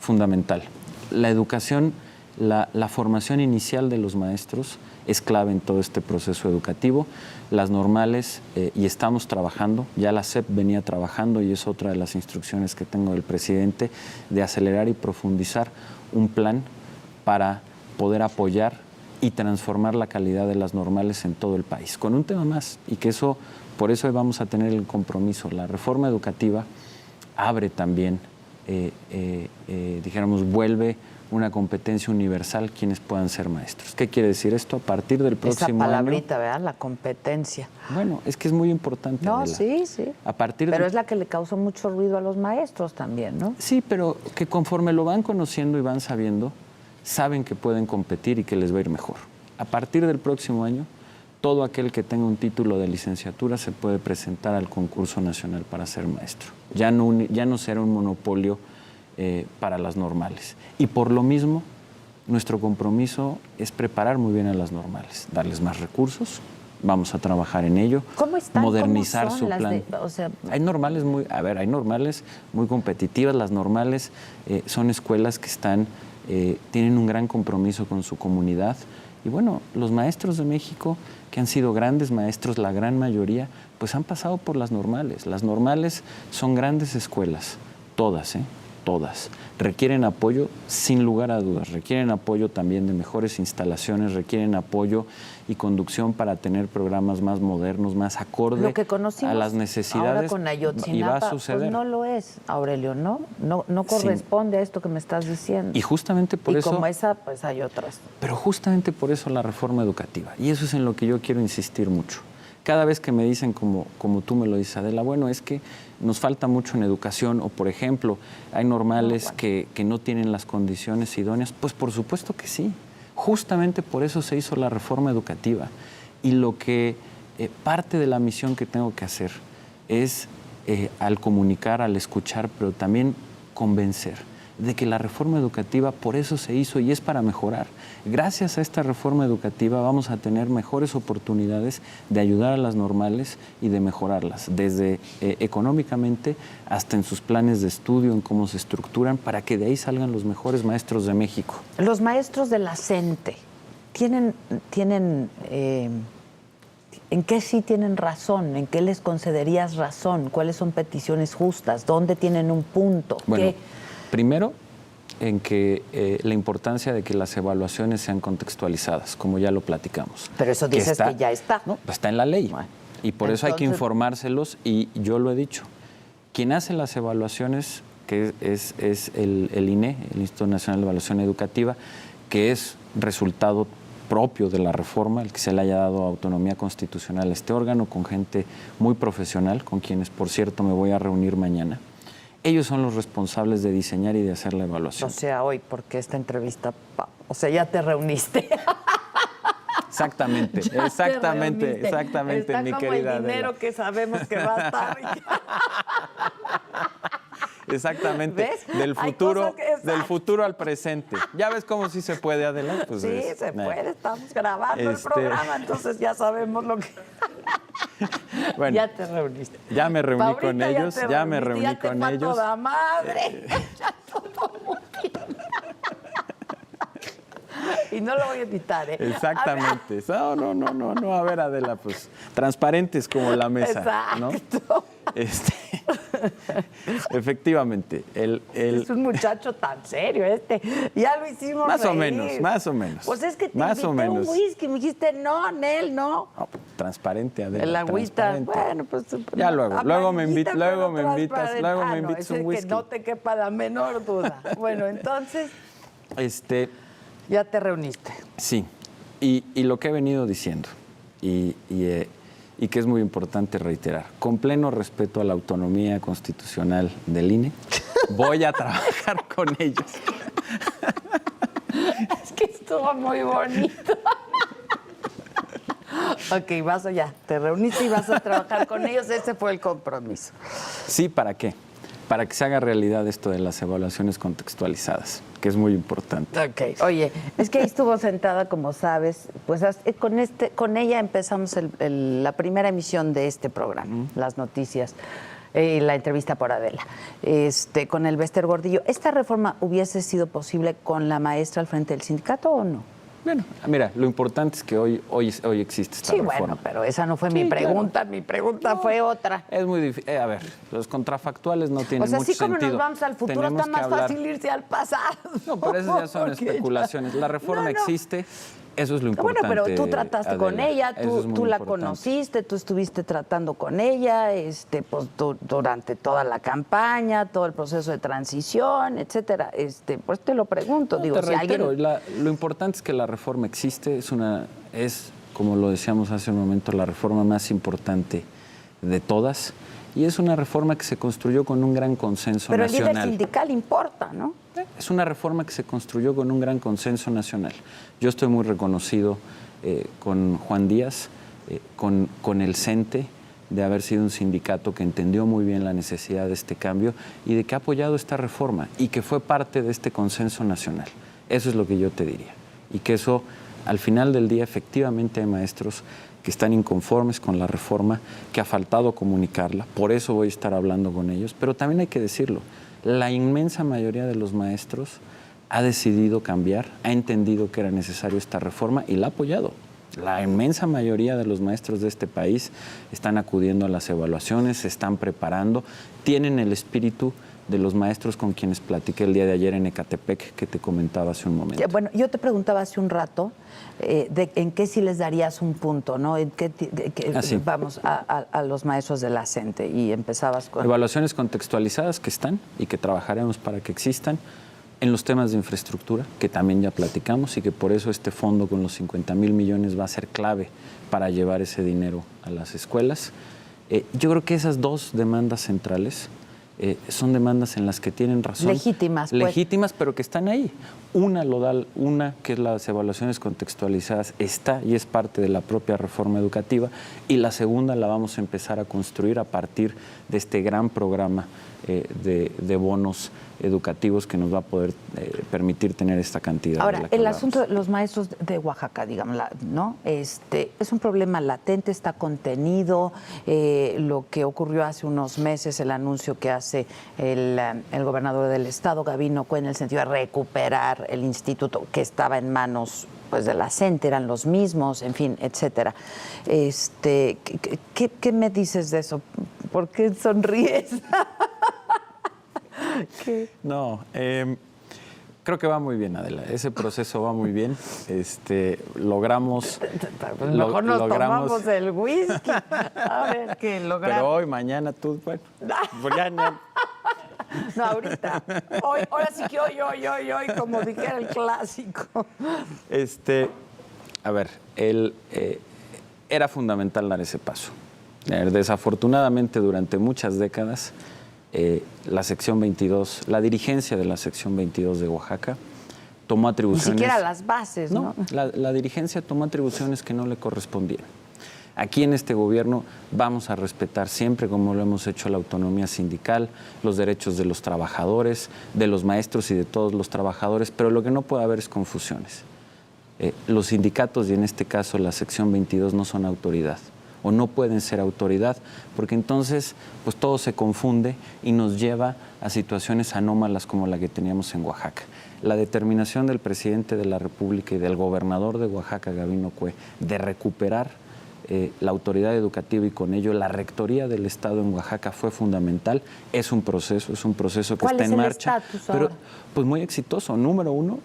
Fundamental. La educación, la formación inicial de los maestros es clave en todo este proceso educativo. Las normales, y estamos trabajando, ya la SEP venía trabajando y es otra de las instrucciones que tengo del presidente, de acelerar y profundizar un plan para poder apoyar y transformar la calidad de las normales en todo el país. Con un tema más, y que por eso hoy vamos a tener el compromiso. La reforma educativa abre también, dijéramos, vuelve una competencia universal quienes puedan ser maestros. ¿Qué quiere decir esto? A partir del próximo año... Esa palabrita, ¿verdad? La competencia. Bueno, es que es muy importante. No, Adela. sí. Pero es la que le causó mucho ruido a los maestros también, ¿no? Sí, pero que conforme lo van conociendo y van sabiendo, saben que pueden competir y que les va a ir mejor. A partir del próximo año, todo aquel que tenga un título de licenciatura se puede presentar al concurso nacional para ser maestro. Ya no será un monopolio para las normales. Y por lo mismo, nuestro compromiso es preparar muy bien a las normales, darles más recursos, vamos a trabajar en ello, ¿Cómo están? modernizar ¿Cómo son su las plan. Hay normales muy competitivas. Las normales son escuelas que tienen un gran compromiso con su comunidad. Y bueno, los maestros de México, que han sido grandes maestros, la gran mayoría, pues han pasado por las normales. Las normales son grandes escuelas, todas. Requieren apoyo, sin lugar a dudas. Requieren apoyo también de mejores instalaciones, requieren apoyo y conducción para tener programas más modernos, más acorde a las necesidades. Ahora con Ayotzinapa, y va a suceder. Pues no lo es, Aurelio, ¿no? No corresponde a esto que me estás diciendo. Y justamente por eso... Y como esa, pues hay otras. Pero justamente por eso la reforma educativa. Y eso es en lo que yo quiero insistir mucho. Cada vez que me dicen, como tú me lo dices, Adela, bueno, es que nos falta mucho en educación, o por ejemplo, hay normales que no tienen las condiciones idóneas, pues por supuesto que sí. Justamente por eso se hizo la reforma educativa. Y lo que parte de la misión que tengo que hacer es, al comunicar, al escuchar, pero también convencer de que la reforma educativa por eso se hizo y es para mejorar. Gracias a esta reforma educativa vamos a tener mejores oportunidades de ayudar a las normales y de mejorarlas, desde económicamente hasta en sus planes de estudio, en cómo se estructuran, para que de ahí salgan los mejores maestros de México. ¿En qué sí tienen razón? ¿En qué les concederías razón? ¿Cuáles son peticiones justas? ¿Dónde tienen un punto? Bueno, primero, en que la importancia de que las evaluaciones sean contextualizadas, como ya lo platicamos. Pero eso dices que ya está. No, está en la ley. Bueno, y por eso hay que informárselos, y yo lo he dicho. Quien hace las evaluaciones, que es el INE, el Instituto Nacional de Evaluación Educativa, que es resultado propio de la reforma, el que se le haya dado autonomía constitucional a este órgano, con gente muy profesional, con quienes, por cierto, me voy a reunir mañana. Ellos son los responsables de diseñar y de hacer la evaluación. O sea, hoy, porque esta entrevista, o sea, ya te reuniste. Exactamente, exactamente, mi querida Adela. Está como el dinero que sabemos que va a estar. Exactamente. ¿Ves? Del futuro al presente. ¿Ya ves cómo sí se puede, Adela? Pues sí, se puede. Estamos grabando el programa, entonces ya sabemos lo que... Bueno, ya te reuniste. Ya me reuní con ellos, ya me reuní con ellos. Toda madre. Ya todo muy bien. Y no lo voy a editar, ¿eh? Exactamente. No, a ver, Adela, pues transparentes como la mesa. Exacto. ¿No? Efectivamente. Es un muchacho tan serio Ya lo hicimos más reír. Más o menos. Pues es que te más invité un whisky, me dijiste, no, Nel, no. Transparente, Adela. El agüita, bueno, pues... Ya luego me invitas un whisky. Que no te quepa la menor duda. Bueno, entonces... Ya te reuniste. Sí, y lo que he venido diciendo, y que es muy importante reiterar, con pleno respeto a la autonomía constitucional del INE, voy a trabajar con ellos. Es que estuvo muy bonito. Ok, te reuniste y vas a trabajar con ellos, ese fue el compromiso. Sí, ¿para qué? Para que se haga realidad esto de las evaluaciones contextualizadas, que es muy importante. Ok. Oye, es que ahí estuvo sentada, como sabes, pues con ella empezamos la primera emisión de este programa, las noticias, la entrevista por Adela, con el Bester Gordillo. ¿Esta reforma hubiese sido posible con la maestra al frente del sindicato o no? Bueno, mira, lo importante es que hoy existe esta reforma. Sí, bueno, pero esa no fue mi pregunta. Claro. Mi pregunta fue otra. Es muy difícil. A ver, los contrafactuales no tienen mucho sentido. O sea, así como nos vamos al futuro, está más fácil irse al pasado. No, pero esas ya son especulaciones. La reforma existe. Eso es lo importante. Bueno, pero tú trataste Adela, con ella, tú la conociste, tú estuviste tratando con ella, pues durante toda la campaña, todo el proceso de transición, etcétera. Pues te lo pregunto, no, digo, te reitero, lo importante es que la reforma existe, es como lo decíamos hace un momento, la reforma más importante de todas. Y es una reforma que se construyó con un gran consenso nacional. Pero el líder sindical importa, ¿no? Es una reforma que se construyó con un gran consenso nacional. Yo estoy muy reconocido con Juan Díaz, con el CENTE, de haber sido un sindicato que entendió muy bien la necesidad de este cambio y de que ha apoyado esta reforma y que fue parte de este consenso nacional. Eso es lo que yo te diría. Y que eso, al final del día, efectivamente hay maestros que están inconformes con la reforma, que ha faltado comunicarla, por eso voy a estar hablando con ellos, pero también hay que decirlo, la inmensa mayoría de los maestros ha decidido cambiar, ha entendido que era necesario esta reforma y la ha apoyado. La inmensa mayoría de los maestros de este país están acudiendo a las evaluaciones, se están preparando, tienen el espíritu de los maestros con quienes platiqué el día de ayer en Ecatepec, que te comentaba hace un momento. Bueno, yo te preguntaba hace un rato en qué sí les darías un punto, ¿no? En qué vamos a los maestros de la CENTE y empezabas con... Evaluaciones contextualizadas que están y que trabajaremos para que existan en los temas de infraestructura, que también ya platicamos y que por eso este fondo con los 50,000 millones va a ser clave para llevar ese dinero a las escuelas. Yo creo que esas dos demandas centrales son demandas en las que tienen razón. Legítimas. Legítimas, pero que están ahí. Una que es las evaluaciones contextualizadas, está y es parte de la propia reforma educativa, y la segunda la vamos a empezar a construir a partir de este gran programa de bonos educativos que nos va a poder permitir tener esta cantidad. Ahora, el asunto de los maestros de Oaxaca, digamos, ¿no? Es un problema latente, está contenido. Lo que ocurrió hace unos meses, el anuncio que hace el gobernador del estado, Gabino Cue, en el sentido de recuperar el instituto que estaba en manos pues de la CENTE eran los mismos, en fin, etcétera. ¿Qué me dices de eso? ¿Por qué sonríes? No, creo que va muy bien, Adela. Ese proceso va muy bien. Logramos... Pues mejor nos tomamos el whisky. A ver, ¿qué logramos? Pero hoy, mañana, tú, bueno, pues ya no. No, ahorita. Hoy, ahora sí que hoy, como dijera el clásico. A ver, era fundamental dar ese paso. Desafortunadamente, durante muchas décadas, la sección 22, la dirigencia de la sección 22 de Oaxaca tomó atribuciones... Ni siquiera las bases, ¿no? La dirigencia tomó atribuciones que no le correspondían. Aquí en este gobierno vamos a respetar siempre, como lo hemos hecho, la autonomía sindical, los derechos de los trabajadores, de los maestros y de todos los trabajadores, pero lo que no puede haber es confusiones. Los sindicatos, y en este caso la sección 22, no son autoridad o no pueden ser autoridad, porque entonces pues todo se confunde y nos lleva a situaciones anómalas como la que teníamos en Oaxaca. La determinación del presidente de la República y del gobernador de Oaxaca, Gabino Cue, de recuperar la autoridad educativa y con ello la rectoría del Estado en Oaxaca fue fundamental. Es un proceso que está en marcha. ¿Cuál es el estatus pero ahora? pues muy exitoso. Número uno,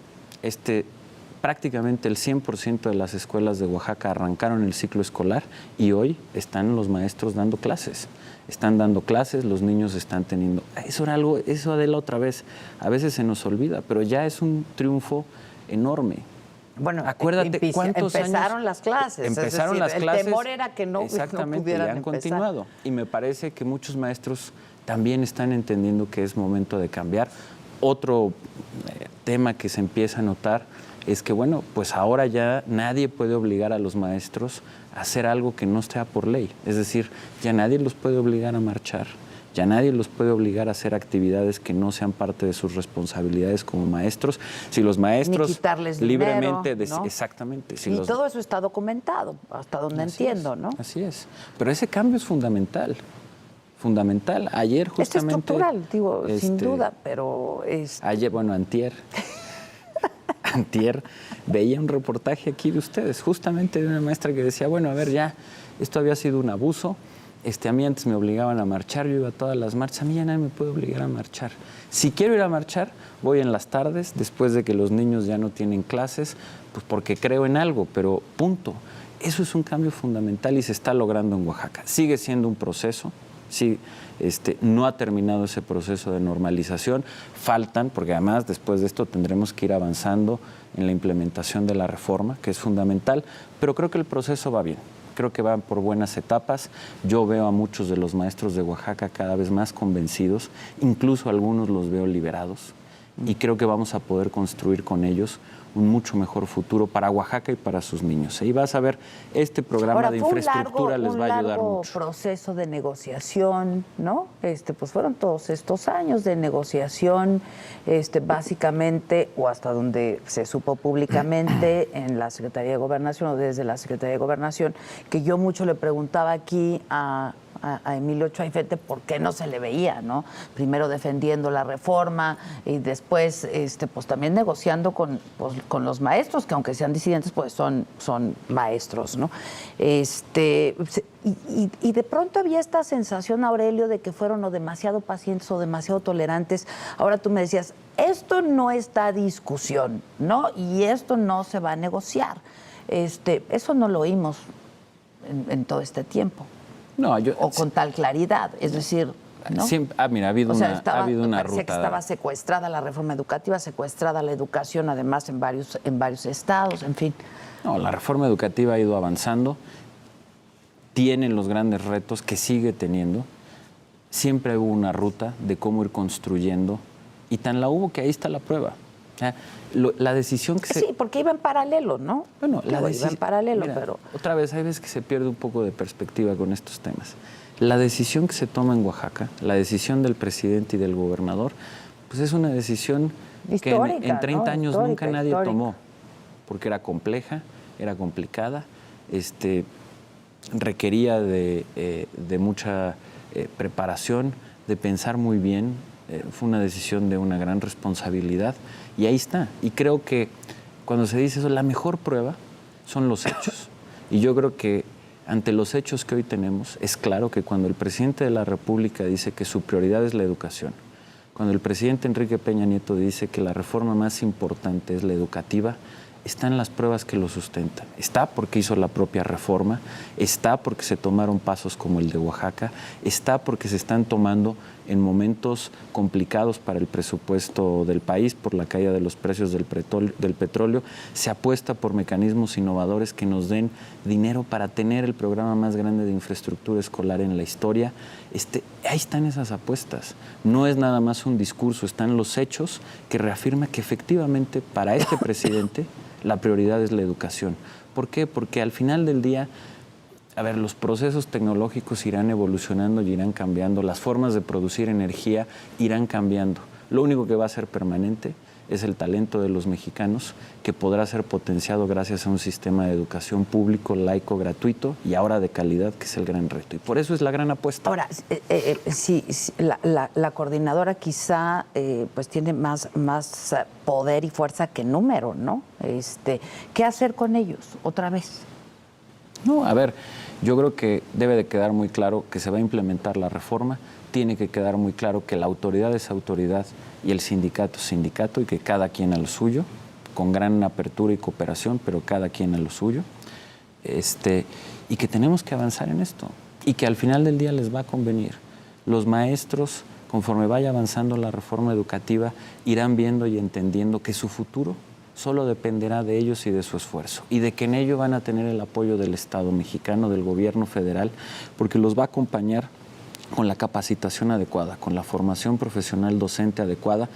prácticamente el 100% de las escuelas de Oaxaca arrancaron el ciclo escolar y hoy están los maestros dando clases. Están dando clases, los niños están teniendo... Eso Adela, otra vez, a veces se nos olvida, pero ya es un triunfo enorme. Bueno, acuérdate cuántos empezaron años las clases. Empezaron las clases. El temor era que no pudieran y han empezar. continuado. Y me parece que muchos maestros también están entendiendo que es momento de cambiar. Otro tema que se empieza a notar es que, bueno, pues ahora ya nadie puede obligar a los maestros a hacer algo que no sea por ley. Es decir, ya nadie los puede obligar a marchar. Ya nadie los puede obligar a hacer actividades que no sean parte de sus responsabilidades como maestros. Si los maestros ni quitarles libremente... dinero, ¿no? Exactamente. Y todo eso está documentado, hasta donde entiendo, ¿no? Así es. Pero ese cambio es fundamental. Fundamental. Ayer justamente... Es estructural, digo, sin duda, pero... Ayer, antier veía un reportaje aquí de ustedes, justamente de una maestra que decía, bueno, a ver, ya, esto había sido un abuso. A mí antes me obligaban a marchar, yo iba a todas las marchas, a mí ya nadie me puede obligar a marchar. Si quiero ir a marchar, voy en las tardes, después de que los niños ya no tienen clases, pues porque creo en algo, pero punto. Eso es un cambio fundamental y se está logrando en Oaxaca. Sigue siendo un proceso, sí, no ha terminado ese proceso de normalización, faltan, porque además después de esto tendremos que ir avanzando en la implementación de la reforma, que es fundamental, pero creo que el proceso va bien. Creo que van por buenas etapas. Yo veo a muchos de los maestros de Oaxaca cada vez más convencidos, incluso algunos los veo liberados, y creo que vamos a poder construir con ellos un mucho mejor futuro para Oaxaca y para sus niños. Y vas a ver, este programa de infraestructura les va a ayudar mucho. Un largo proceso de negociación, ¿no? Pues fueron todos estos años de negociación, básicamente, o hasta donde se supo públicamente en la Secretaría de Gobernación o desde la Secretaría de Gobernación, que yo mucho le preguntaba aquí a Emilio Ochoa Ifete por qué no se le veía, ¿no? Primero defendiendo la reforma y después pues también negociando con los maestros, que aunque sean disidentes, pues son maestros, ¿no? Y de pronto había esta sensación, Aurelio, de que fueron o demasiado pacientes o demasiado tolerantes. Ahora tú me decías, esto no está a discusión, ¿no? Y esto no se va a negociar. Eso no lo oímos en todo este tiempo. No, o con tal claridad, es decir, ¿no? Siempre, mira, ha habido una parecía ruta. Que estaba secuestrada la reforma educativa, secuestrada la educación, además en varios estados, en fin. No, la reforma educativa ha ido avanzando, tienen los grandes retos que sigue teniendo. Siempre hubo una ruta de cómo ir construyendo y tan la hubo que ahí está la prueba. La decisión que se... Sí, porque iba en paralelo, ¿no? Bueno, iba en paralelo, mira, pero... Otra vez, hay veces que se pierde un poco de perspectiva con estos temas. La decisión que se toma en Oaxaca, la decisión del presidente y del gobernador, pues es una decisión histórica, que en 30 años nunca nadie tomó, porque era compleja, era complicada, requería de mucha preparación, de pensar muy bien. Fue una decisión de una gran responsabilidad y ahí está. Y creo que cuando se dice eso, la mejor prueba son los hechos. Y yo creo que ante los hechos que hoy tenemos, es claro que cuando el presidente de la República dice que su prioridad es la educación, cuando el presidente Enrique Peña Nieto dice que la reforma más importante es la educativa, están las pruebas que lo sustentan. Está porque hizo la propia reforma, está porque se tomaron pasos como el de Oaxaca, está porque se están tomando en momentos complicados para el presupuesto del país por la caída de los precios del petróleo. Se apuesta por mecanismos innovadores que nos den dinero para tener el programa más grande de infraestructura escolar en la historia. Ahí están esas apuestas. No es nada más un discurso, están los hechos que reafirman que efectivamente para este presidente la prioridad es la educación. ¿Por qué? Porque al final del día, los procesos tecnológicos irán evolucionando y irán cambiando, las formas de producir energía irán cambiando. Lo único que va a ser permanente es el talento de los mexicanos, que podrá ser potenciado gracias a un sistema de educación público, laico, gratuito y ahora de calidad, que es el gran reto. Y por eso es la gran apuesta. Ahora, sí, la coordinadora quizá pues tiene más poder y fuerza que número, ¿no? ¿Qué hacer con ellos otra vez? No, yo creo que debe de quedar muy claro que se va a implementar la reforma, tiene que quedar muy claro que la autoridad es autoridad y el sindicato es sindicato y que cada quien a lo suyo, con gran apertura y cooperación, pero cada quien a lo suyo, y que tenemos que avanzar en esto y que al final del día les va a convenir. Los maestros, conforme vaya avanzando la reforma educativa, irán viendo y entendiendo que su futuro solo dependerá de ellos y de su esfuerzo, y de que en ello van a tener el apoyo del Estado mexicano, del gobierno federal, porque los va a acompañar con la capacitación adecuada, con la formación profesional docente adecuada,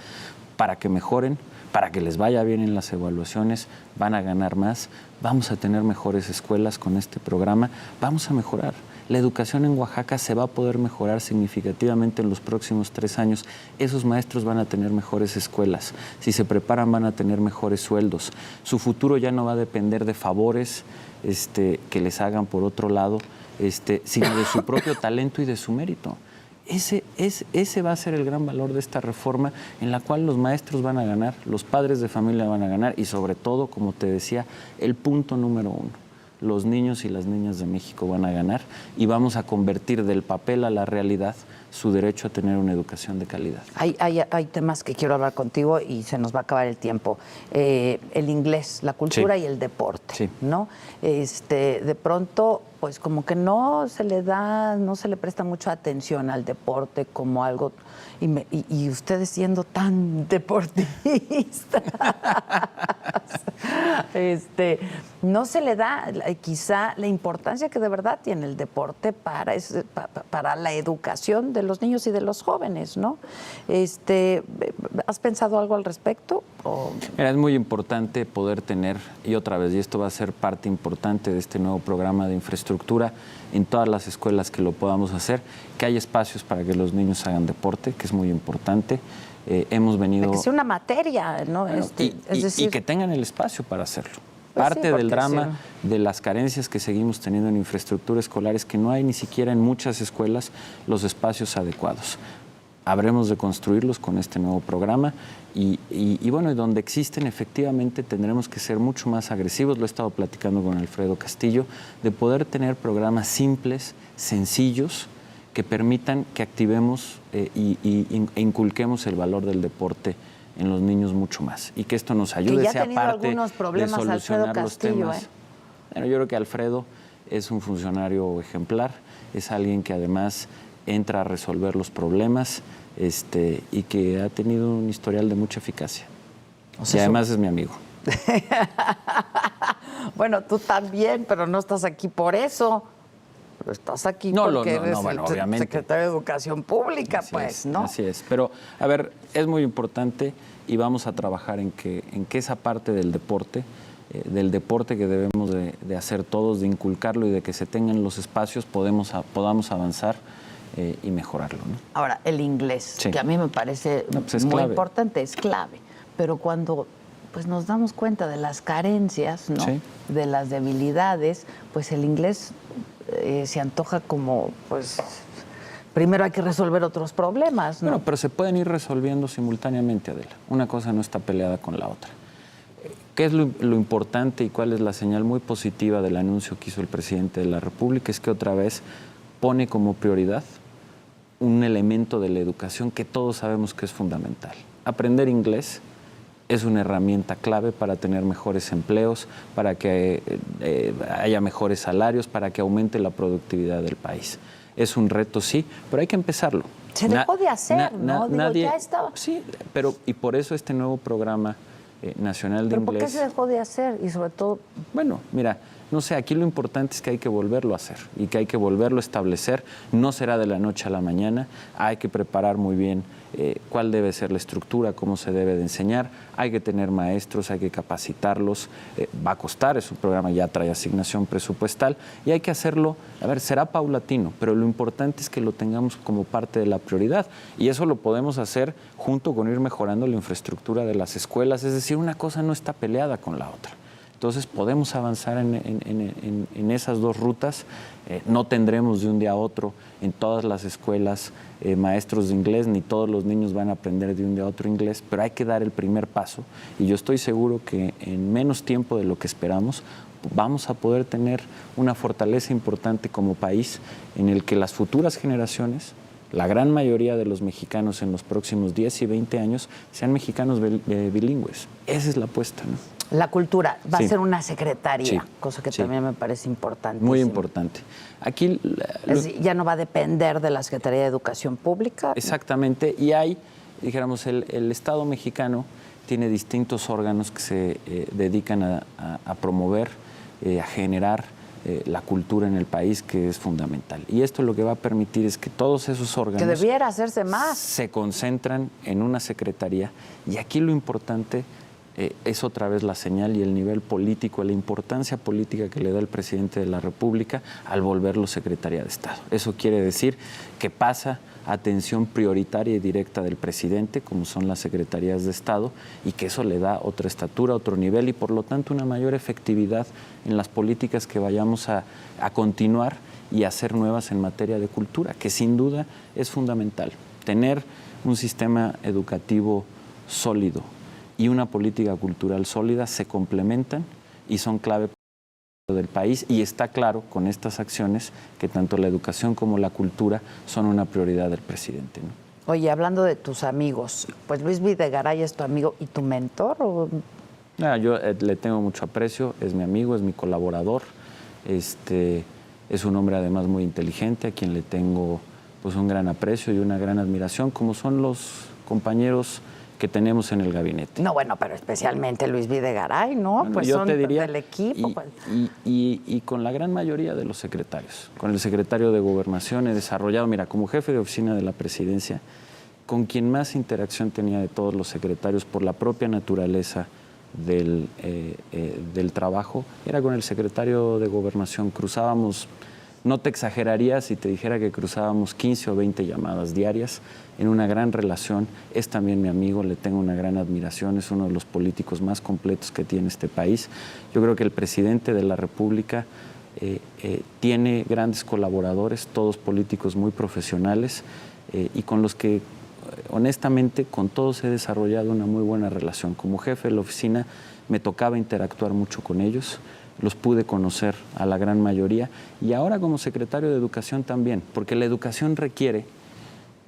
para que mejoren, para que les vaya bien en las evaluaciones, van a ganar más, vamos a tener mejores escuelas con este programa, vamos a mejorar. La educación en Oaxaca se va a poder mejorar significativamente en los próximos 3 años. Esos maestros van a tener mejores escuelas. Si se preparan, van a tener mejores sueldos. Su futuro ya no va a depender de favores que les hagan por otro lado, sino de su propio talento y de su mérito. Ese va a ser el gran valor de esta reforma, en la cual los maestros van a ganar, los padres de familia van a ganar y sobre todo, como te decía, el punto número 1. Los niños y las niñas de México van a ganar y vamos a convertir del papel a la realidad su derecho a tener una educación de calidad. Hay temas que quiero hablar contigo y se nos va a acabar el tiempo. El inglés, la cultura y el deporte, sí, ¿no? De pronto, pues como que no se le presta mucha atención al deporte como algo, y ustedes siendo tan deportistas, no se le da quizá la importancia que de verdad tiene el deporte para la educación de los niños y de los jóvenes, ¿no? ¿Has pensado algo al respecto? Mira, es muy importante poder tener, y otra vez, y esto va a ser parte importante de este nuevo programa de infraestructura en todas las escuelas que lo podamos hacer, que haya espacios para que los niños hagan deporte, que es muy importante. Hemos venido... Que sea una materia, ¿no? Bueno, y que tengan el espacio para hacerlo. Pues Parte sí, del drama de las carencias que seguimos teniendo en infraestructura escolar es que no hay ni siquiera en muchas escuelas los espacios adecuados. Habremos de construirlos con este nuevo programa y bueno, y donde existen efectivamente tendremos que ser mucho más agresivos, lo he estado platicando con Alfredo Castillo, de poder tener programas simples, sencillos, que permitan que activemos e inculquemos el valor del deporte en los niños mucho más y que esto nos ayude, sea parte de solucionar los temas. Bueno, yo creo que Alfredo es un funcionario ejemplar, es alguien que además entra a resolver los problemas y que ha tenido un historial de mucha eficacia. Y además es mi amigo. Bueno, tú también, pero no estás aquí por eso. Pero estás aquí porque eres el secretario de Educación Pública, ¿no? Así es. Pero, es muy importante y vamos a trabajar en que esa parte del deporte que debemos de hacer todos, de inculcarlo y de que se tengan los espacios, podamos avanzar y mejorarlo, ¿no? Ahora, el inglés, sí, que a mí me parece muy importante, es clave, pero cuando pues nos damos cuenta de las carencias, ¿no? Sí. De las debilidades, pues el inglés se antoja como, pues, primero hay que resolver otros problemas, ¿no? Bueno, pero se pueden ir resolviendo simultáneamente, Adela. Una cosa no está peleada con la otra. ¿Qué es lo importante y cuál es la señal muy positiva del anuncio que hizo el presidente de la República? Es que otra vez pone como prioridad un elemento de la educación que todos sabemos que es fundamental. Aprender inglés es una herramienta clave para tener mejores empleos, para que haya mejores salarios, para que aumente la productividad del país. Es un reto, sí, pero hay que empezarlo. Se dejó de hacer, ¿no? Digo, ya estaba. Sí, pero y por eso este nuevo programa nacional de ¿Pero inglés. por qué se dejó de hacer? Y sobre todo... Bueno, mira, no sé, aquí lo importante es que hay que volverlo a hacer y que hay que volverlo a establecer. No será de la noche a la mañana, hay que preparar muy bien cuál debe ser la estructura, cómo se debe de enseñar, hay que tener maestros, hay que capacitarlos, va a costar, es un programa ya trae asignación presupuestal y hay que hacerlo, a ver, será paulatino, pero lo importante es que lo tengamos como parte de la prioridad y eso lo podemos hacer junto con ir mejorando la infraestructura de las escuelas, es decir, una cosa no está peleada con la otra. Entonces podemos avanzar en esas dos rutas. No tendremos de un día a otro en todas las escuelas maestros de inglés, ni todos los niños van a aprender de un día a otro inglés, pero hay que dar el primer paso y yo estoy seguro que en menos tiempo de lo que esperamos vamos a poder tener una fortaleza importante como país en el que las futuras generaciones, la gran mayoría de los mexicanos en los próximos 10 y 20 años sean mexicanos bilingües. Esa es la apuesta, ¿no? La cultura va Sí. a ser una secretaría, Sí. cosa que Sí. también me parece importante. Muy importante. Aquí Ya no va a depender de la Secretaría de Educación Pública. exactamente, y hay, dijéramos, el Estado mexicano tiene distintos órganos que se dedican a promover, a generar la cultura en el país, que es fundamental. Y esto lo que va a permitir es que todos esos órganos Que debiera hacerse más. se concentran en una secretaría. Y aquí lo importante es otra vez la señal y el nivel político, la importancia política que le da el presidente de la República al volverlo Secretaría de Estado. Eso quiere decir que pasa a atención prioritaria y directa del presidente, como son las secretarías de Estado, y que eso le da otra estatura, otro nivel y por lo tanto una mayor efectividad en las políticas que vayamos a continuar y hacer nuevas en materia de cultura, que sin duda es fundamental. Tener un sistema educativo sólido y una política cultural sólida se complementan y son clave del país y está claro con estas acciones que tanto la educación como la cultura son una prioridad del presidente, ¿no? Oye, hablando de tus amigos, pues Luis Videgaray es tu amigo y tu mentor. Yo le tengo mucho aprecio, es mi amigo, es mi colaborador, es un hombre además muy inteligente a quien le tengo pues un gran aprecio y una gran admiración, como son los compañeros que tenemos en el gabinete. No, bueno, pero especialmente Luis Videgaray, ¿no? Bueno, pues yo son te diría, del equipo. y con la gran mayoría de los secretarios, con el secretario de Gobernación he desarrollado, mira, como jefe de oficina de la presidencia, con quien más interacción tenía de todos los secretarios por la propia naturaleza del trabajo, era con el secretario de Gobernación. Cruzábamos, no te exageraría si te dijera que cruzábamos 15 o 20 llamadas diarias en una gran relación. Es también mi amigo, le tengo una gran admiración, es uno de los políticos más completos que tiene este país. Yo creo que el presidente de la República tiene grandes colaboradores, todos políticos muy profesionales y con los que honestamente con todos he desarrollado una muy buena relación. Como jefe de la oficina me tocaba interactuar mucho con ellos, los pude conocer a la gran mayoría y ahora como secretario de Educación también, porque la educación requiere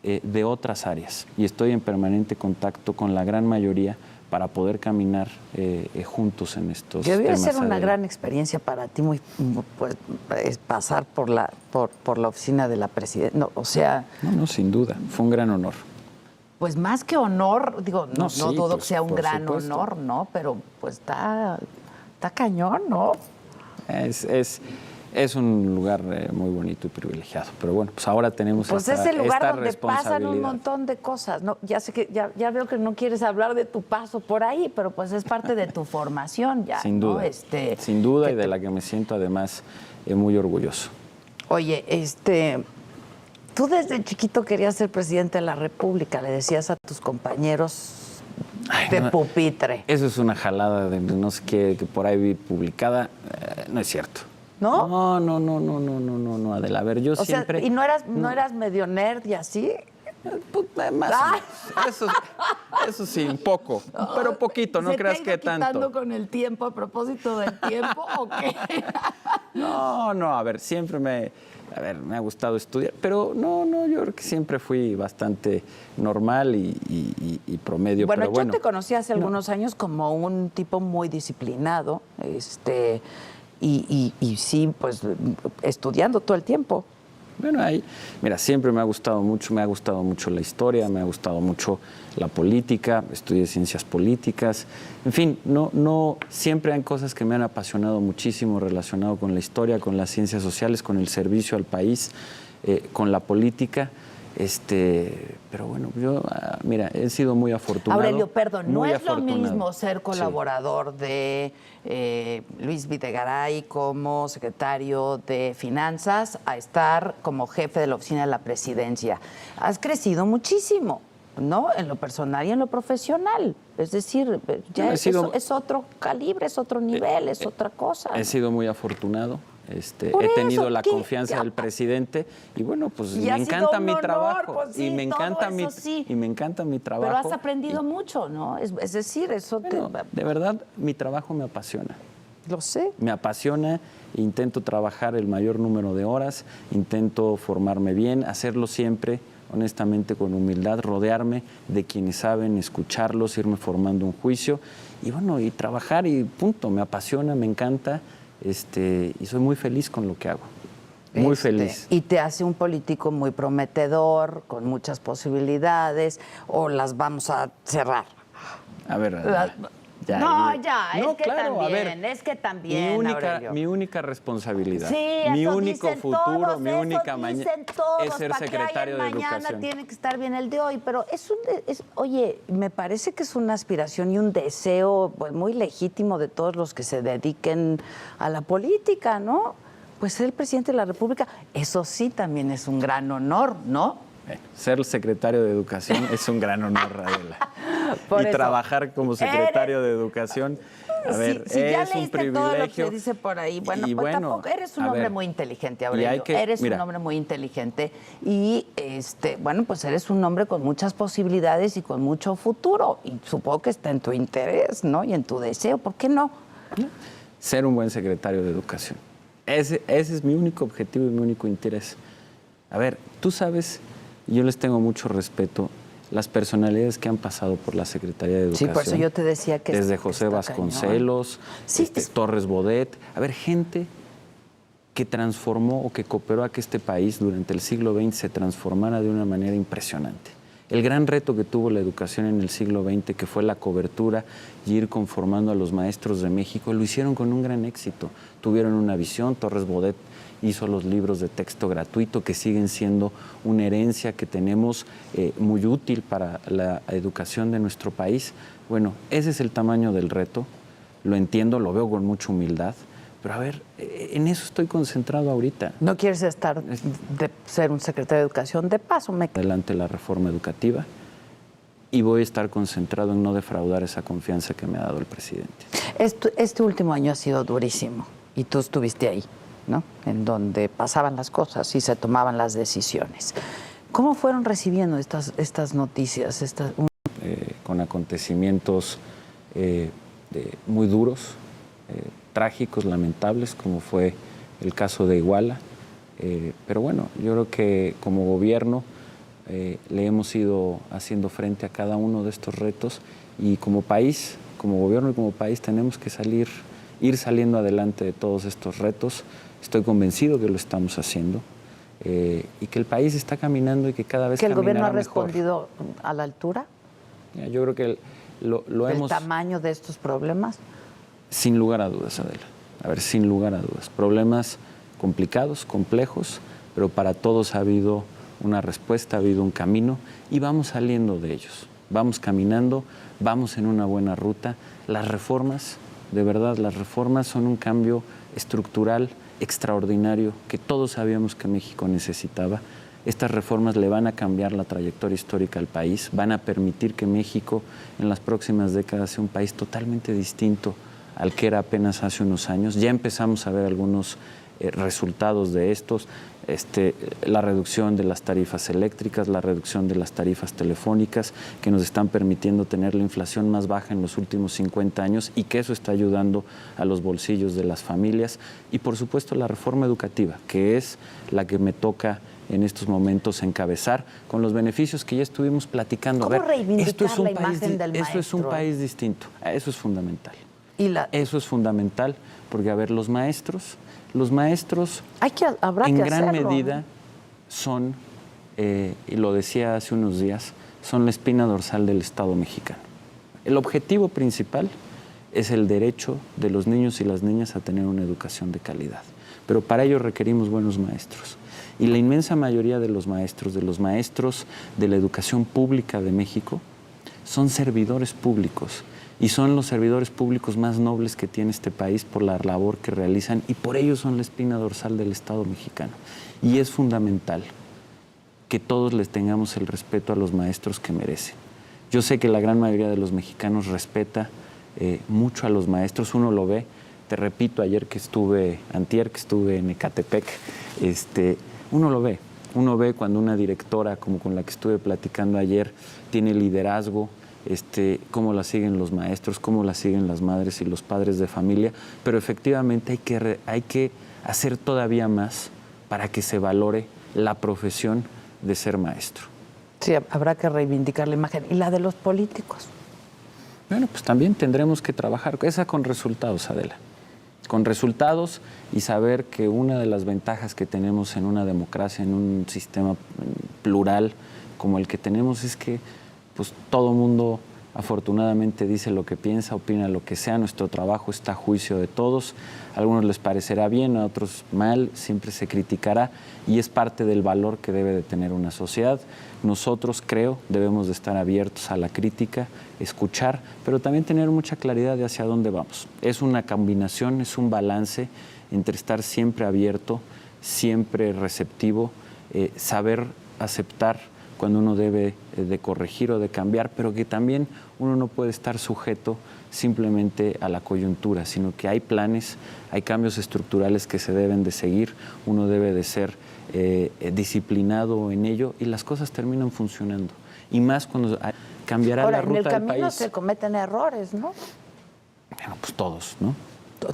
de otras áreas y estoy en permanente contacto con la gran mayoría para poder caminar juntos en estos temas. Debe ser una gran experiencia para ti, pues, pasar por la oficina de la presidencia. No, o sea... No, sin duda, fue un gran honor. Pues más que honor, digo, no sí, dudo pues, que sea un por gran supuesto. honor, ¿no? Pero pues está cañón, ¿no? Es un lugar muy bonito y privilegiado, pero bueno, pues ahora tenemos Pues esta, es el lugar esta donde pasan un responsabilidad. montón de cosas. No, ya sé que ya veo que no quieres hablar de tu paso por ahí, pero pues es parte de tu formación ya. Sin duda, ¿no? sin duda y de la que me siento además muy orgulloso. Oye, tú desde chiquito querías ser presidente de la República, le decías a tus compañeros de pupitre. Eso es una jalada de no sé qué que por ahí vi publicada, no es cierto. ¿No? No, Adela, a ver, yo O siempre... sea, ¿y no eras medio nerd y así? Pues, más o menos. Eso sí, un poco, pero poquito, no creas que tanto. ¿Quitando con el tiempo a propósito del tiempo o qué? No, a ver, siempre me ha gustado estudiar, pero no, yo creo que siempre fui bastante normal y promedio. Bueno, pero bueno, yo te conocí hace algunos años como un tipo muy disciplinado, y sí, pues estudiando todo el tiempo. Bueno, mira, siempre me ha gustado mucho la historia, me ha gustado mucho la política, estudié ciencias políticas, en fin, no, siempre hay cosas que me han apasionado muchísimo relacionado con la historia, con las ciencias sociales, con el servicio al país, con la política. Pero bueno, yo, mira, he sido muy afortunado. Aurelio, perdón, no muy es lo afortunado. mismo ser colaborador de Luis Videgaray como secretario de Finanzas a estar como jefe de la oficina de la presidencia. Has crecido muchísimo, ¿no? En lo personal y en lo profesional. Es decir, ya es otro calibre, es otro nivel, es otra cosa. He sido muy afortunado. Por He tenido eso, la ¿qué? confianza del presidente y bueno, pues Y me ha sido encanta un mi honor, trabajo pues sí, y me encanta todo eso sí. y me encanta mi trabajo. Pero has aprendido mucho, ¿no? Es decir, eso Bueno, de verdad, mi trabajo me apasiona. Lo sé. Me apasiona, intento trabajar el mayor número de horas, intento formarme bien, hacerlo siempre, honestamente, con humildad, rodearme de quienes saben, escucharlos, irme formando un juicio y bueno, y trabajar y punto, me apasiona, me encanta. Y soy muy feliz con lo que hago. Muy feliz. Y te hace un político muy prometedor, con muchas posibilidades, o las vamos a cerrar. A ver, ya. No, es que también, Aurelio. Mi única responsabilidad, Sí, mi eso único dicen futuro, todos, mi eso única mañana dicen todos, es ser para que secretario haya de mañana Educación. tiene que estar bien el de hoy, pero oye, me parece que es una aspiración y un deseo pues, muy legítimo de todos los que se dediquen a la política, ¿no? Pues ser el presidente de la República, eso sí también es un gran honor, ¿no? Ser secretario de Educación es un gran honor, Adela. Por y eso, trabajar como secretario de Educación, a ver, si ya es un leíste privilegio. todo lo que dice por ahí, bueno, Y pues bueno, tampoco eres un a hombre ver, muy inteligente, y Aurelio. hay que- Eres mira. un hombre muy inteligente y bueno, pues eres un hombre con muchas posibilidades y con mucho futuro. Y supongo que está en tu interés, ¿no? Y en tu deseo, ¿por qué no? Ser un buen secretario de Educación. Ese es mi único objetivo y mi único interés. A ver, tú sabes, yo les tengo mucho respeto, las personalidades que han pasado por la Secretaría de Educación. Sí, por eso yo te decía que desde José está Vasconcelos, cañón. Sí, Torres Bodet. A ver, gente que transformó o que cooperó a que este país durante el siglo XX se transformara de una manera impresionante. El gran reto que tuvo la educación en el siglo XX, que fue la cobertura y ir conformando a los maestros de México, lo hicieron con un gran éxito. Tuvieron una visión, Torres Bodet hizo los libros de texto gratuito que siguen siendo una herencia que tenemos muy útil para la educación de nuestro país. Bueno, ese es el tamaño del reto, lo entiendo, lo veo con mucha humildad, pero a ver, en eso estoy concentrado ahorita. No quieres estar de ser un secretario de Educación de paso, Adelante la reforma educativa y voy a estar concentrado en no defraudar esa confianza que me ha dado el presidente. Este último año ha sido durísimo y tú estuviste ahí, ¿no? En donde pasaban las cosas y se tomaban las decisiones. ¿Cómo fueron recibiendo estas noticias? Con acontecimientos muy duros, trágicos, lamentables, como fue el caso de Iguala. Pero bueno, yo creo que como gobierno le hemos ido haciendo frente a cada uno de estos retos y como país, como gobierno y como país tenemos que ir saliendo adelante de todos estos retos. Estoy convencido que lo estamos haciendo y que el país está caminando y que cada vez caminará mejor. ¿Que el gobierno ha mejor. respondido a la altura? Yo creo que lo hemos... ¿El tamaño de estos problemas? Sin lugar a dudas, Adela. A ver, sin lugar a dudas. Problemas complicados, complejos, pero para todos ha habido una respuesta, ha habido un camino y vamos saliendo de ellos. Vamos caminando, vamos en una buena ruta. Las reformas, de verdad, las reformas son un cambio estructural extraordinario que todos sabíamos que México necesitaba. Estas reformas le van a cambiar la trayectoria histórica al país, van a permitir que México en las próximas décadas sea un país totalmente distinto al que era apenas hace unos años. Ya empezamos a ver algunos resultados de estos, la reducción de las tarifas eléctricas, la reducción de las tarifas telefónicas, que nos están permitiendo tener la inflación más baja en los últimos 50 años y que eso está ayudando a los bolsillos de las familias. Y por supuesto la reforma educativa, que es la que me toca en estos momentos encabezar, con los beneficios que ya estuvimos platicando. ¿Cómo reivindicar esto es un la imagen del Esto es un maestro? país distinto, eso es fundamental. Eso es fundamental, porque a ver, los maestros habrá en que gran hacerlo, medida ¿no? son, y lo decía hace unos días, son la espina dorsal del Estado mexicano. El objetivo principal es el derecho de los niños y las niñas a tener una educación de calidad, pero para ello requerimos buenos maestros. Y la inmensa mayoría de los maestros de la educación pública de México, son servidores públicos. Y son los servidores públicos más nobles que tiene este país por la labor que realizan y por ello son la espina dorsal del Estado mexicano. Y es fundamental que todos les tengamos el respeto a los maestros que merecen. Yo sé que la gran mayoría de los mexicanos respeta mucho a los maestros, uno lo ve. Te repito, antier que estuve en Ecatepec, uno lo ve. Uno ve cuando una directora, como con la que estuve platicando ayer, tiene liderazgo, cómo la siguen los maestros, cómo la siguen las madres y los padres de familia, pero efectivamente hay que hacer todavía más para que se valore la profesión de ser maestro. Sí, habrá que reivindicar la imagen. ¿Y la de los políticos? Bueno, pues también tendremos que trabajar, esa con resultados, Adela. Con resultados y saber que una de las ventajas que tenemos en una democracia, en un sistema plural como el que tenemos, es que pues todo mundo afortunadamente dice lo que piensa, opina lo que sea. Nuestro trabajo está a juicio de todos. A algunos les parecerá bien, a otros mal, siempre se criticará y es parte del valor que debe de tener una sociedad. Nosotros, creo, debemos de estar abiertos a la crítica, escuchar, pero también tener mucha claridad de hacia dónde vamos. Es una combinación, es un balance entre estar siempre abierto, siempre receptivo, saber aceptar cuando uno debe de corregir o de cambiar, pero que también uno no puede estar sujeto simplemente a la coyuntura, sino que hay planes, hay cambios estructurales que se deben de seguir, uno debe de ser disciplinado en ello y las cosas terminan funcionando. Y más cuando cambiará la ruta del país. En el camino se cometen errores, ¿no? Bueno, pues todos, ¿no?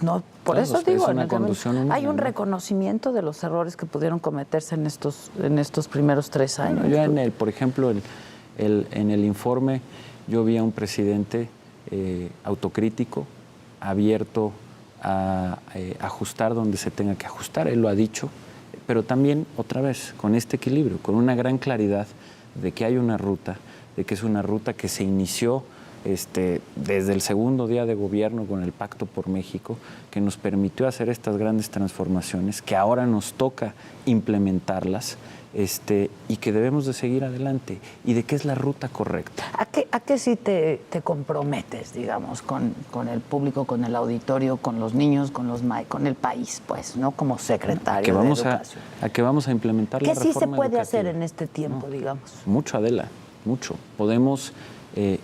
No, por Todos, eso digo, es una conducción humana, hay un ¿no? reconocimiento de los errores que pudieron cometerse en estos primeros 3 años. Bueno, yo por ejemplo, en el informe, yo vi a un presidente autocrítico, abierto a ajustar donde se tenga que ajustar, él lo ha dicho, pero también, otra vez, con este equilibrio, con una gran claridad de que hay una ruta, de que es una ruta que se inició desde el segundo día de gobierno con el Pacto por México, que nos permitió hacer estas grandes transformaciones, que ahora nos toca implementarlas, y que debemos de seguir adelante, y de que es la ruta correcta. ¿A qué sí te comprometes, digamos, con el público, con el auditorio, con los niños, con el país, pues, ¿no? Como secretario de Educación. A que vamos a implementar la reforma ¿Qué sí se puede educativa. hacer en este tiempo, digamos? Mucho, Adela, mucho. Podemos,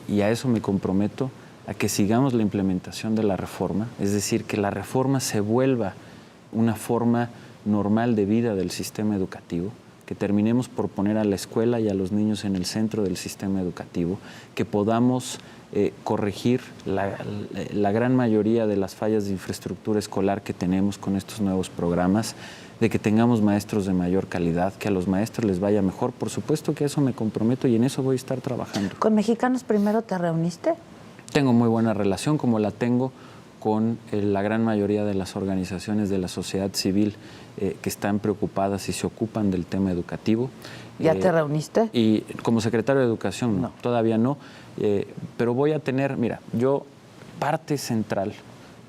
y a eso me comprometo, a que sigamos la implementación de la reforma, es decir, que la reforma se vuelva una forma normal de vida del sistema educativo, que terminemos por poner a la escuela y a los niños en el centro del sistema educativo, que podamos corregir la gran mayoría de las fallas de infraestructura escolar que tenemos con estos nuevos programas, de que tengamos maestros de mayor calidad, que a los maestros les vaya mejor. Por supuesto que a eso me comprometo y en eso voy a estar trabajando. ¿Con Mexicanos Primero te reuniste? Tengo muy buena relación, como la tengo con la gran mayoría de las organizaciones de la sociedad civil que están preocupadas y se ocupan del tema educativo. ¿Ya te reuniste? Y como secretario de Educación, no, todavía no, pero voy a tener, mira, yo parte central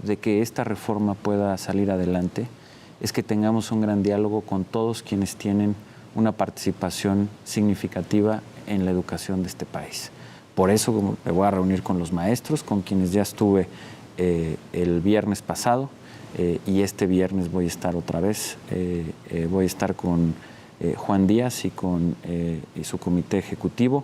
de que esta reforma pueda salir adelante es que tengamos un gran diálogo con todos quienes tienen una participación significativa en la educación de este país. Por eso me voy a reunir con los maestros, con quienes ya estuve el viernes pasado, y este viernes voy a estar otra vez, voy a estar con Juan Díaz y con su comité ejecutivo.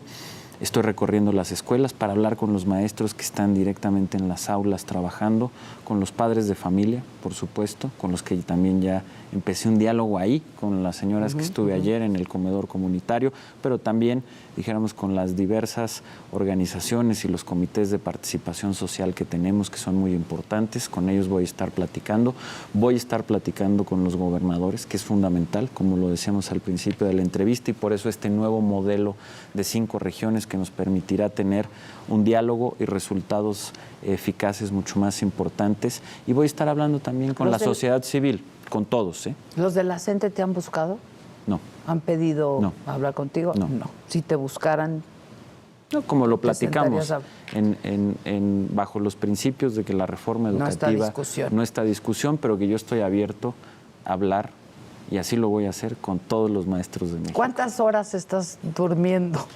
Estoy recorriendo las escuelas para hablar con los maestros que están directamente en las aulas trabajando, con los padres de familia, por supuesto, con los que también ya empecé un diálogo ahí con las señoras que estuve ayer en el comedor comunitario, pero también, dijéramos, con las diversas organizaciones y los comités de participación social que tenemos, que son muy importantes. Con ellos voy a estar platicando. Voy a estar platicando con los gobernadores, que es fundamental, como lo decíamos al principio de la entrevista, y por eso este nuevo modelo de 5 regiones que nos permitirá tener un diálogo y resultados eficaces mucho más importantes. Y voy a estar hablando también con la sociedad civil, con todos. ¿Los de la CENTE te han buscado? No. ¿Han pedido No. hablar contigo? No. Si te buscaran... No, como lo ¿Te platicamos, sentarías bajo los principios de que la reforma No está educativa discusión. no está a discusión, pero que yo estoy abierto a hablar, y así lo voy a hacer con todos los maestros de México. ¿Cuántas horas estás durmiendo?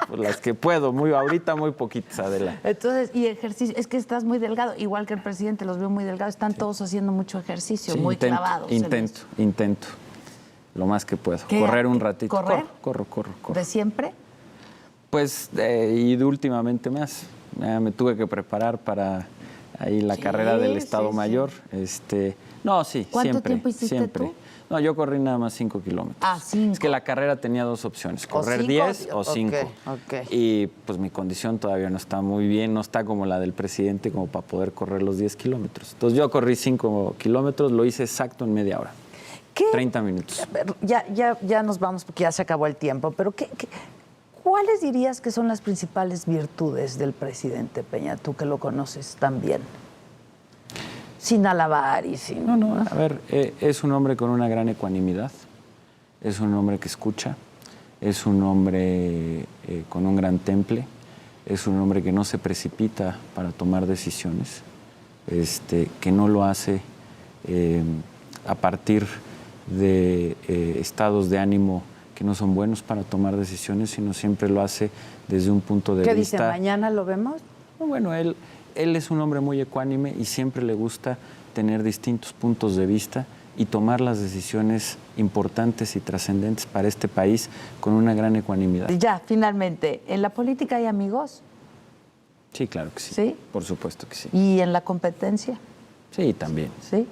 Pues las que puedo, ahorita muy poquitas, Adela. Entonces, y ejercicio, es que estás muy delgado, igual que el presidente, los veo muy delgados, están todos haciendo mucho ejercicio, Sí, muy clavados. en Intento, lo más que puedo. ¿Qué? Correr un ratito. ¿Correr? Corro. esto. ¿De siempre? Pues, y de últimamente más. Me tuve que preparar para ahí la carrera del Estado Mayor. No, sí, ¿Cuánto siempre. tiempo hiciste siempre. tú? No, yo corrí nada más 5 kilómetros. Ah, 5. Es que la carrera tenía 2 opciones, correr 5, 10 o 5. ok. Y pues mi condición todavía no está muy bien, no está como la del presidente como para poder correr los 10 kilómetros. Entonces yo corrí 5 kilómetros, lo hice exacto en media hora. ¿Qué? 30 minutos. Ya nos vamos porque ya se acabó el tiempo, pero ¿cuáles dirías que son las principales virtudes del presidente Peña, tú que lo conoces tan bien? Sin alabar y sin... No, a ver, es un hombre con una gran ecuanimidad, es un hombre que escucha, es un hombre con un gran temple, es un hombre que no se precipita para tomar decisiones, que no lo hace a partir de estados de ánimo que no son buenos para tomar decisiones, sino siempre lo hace desde un punto de ¿Qué vista... dice? ¿Mañana lo vemos? Bueno, él es un hombre muy ecuánime y siempre le gusta tener distintos puntos de vista y tomar las decisiones importantes y trascendentes para este país con una gran ecuanimidad. Ya, finalmente, ¿en la política hay amigos? Sí, claro que sí. ¿Sí? Por supuesto que sí. ¿Y en la competencia? Sí, también. ¿Sí?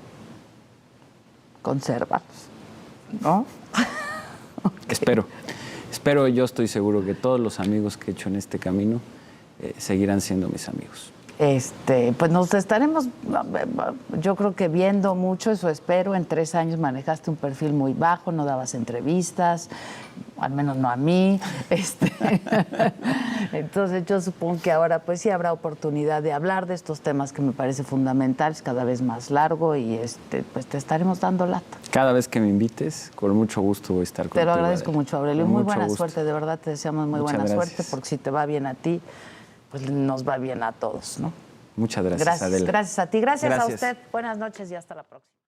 Consérvalos, ¿no? Espero, yo estoy seguro que todos los amigos que he hecho en este camino seguirán siendo mis amigos. Pues nos estaremos, yo creo que viendo mucho, eso espero. En 3 años manejaste un perfil muy bajo, no dabas entrevistas, al menos no a mí. Entonces yo supongo que ahora pues sí habrá oportunidad de hablar de estos temas que me parece fundamentales, cada vez más largo, y pues te estaremos dando lata. Cada vez que me invites, con mucho gusto voy a estar contigo. Te lo agradezco mucho, Aurelio. Con Muy mucho buena gusto. suerte, de verdad te deseamos muy Muchas buena gracias. suerte, porque si te va bien a ti, pues nos va bien a todos, ¿no? Muchas gracias, Adela. Gracias a ti, gracias a Gracias. usted. Buenas noches y hasta la próxima.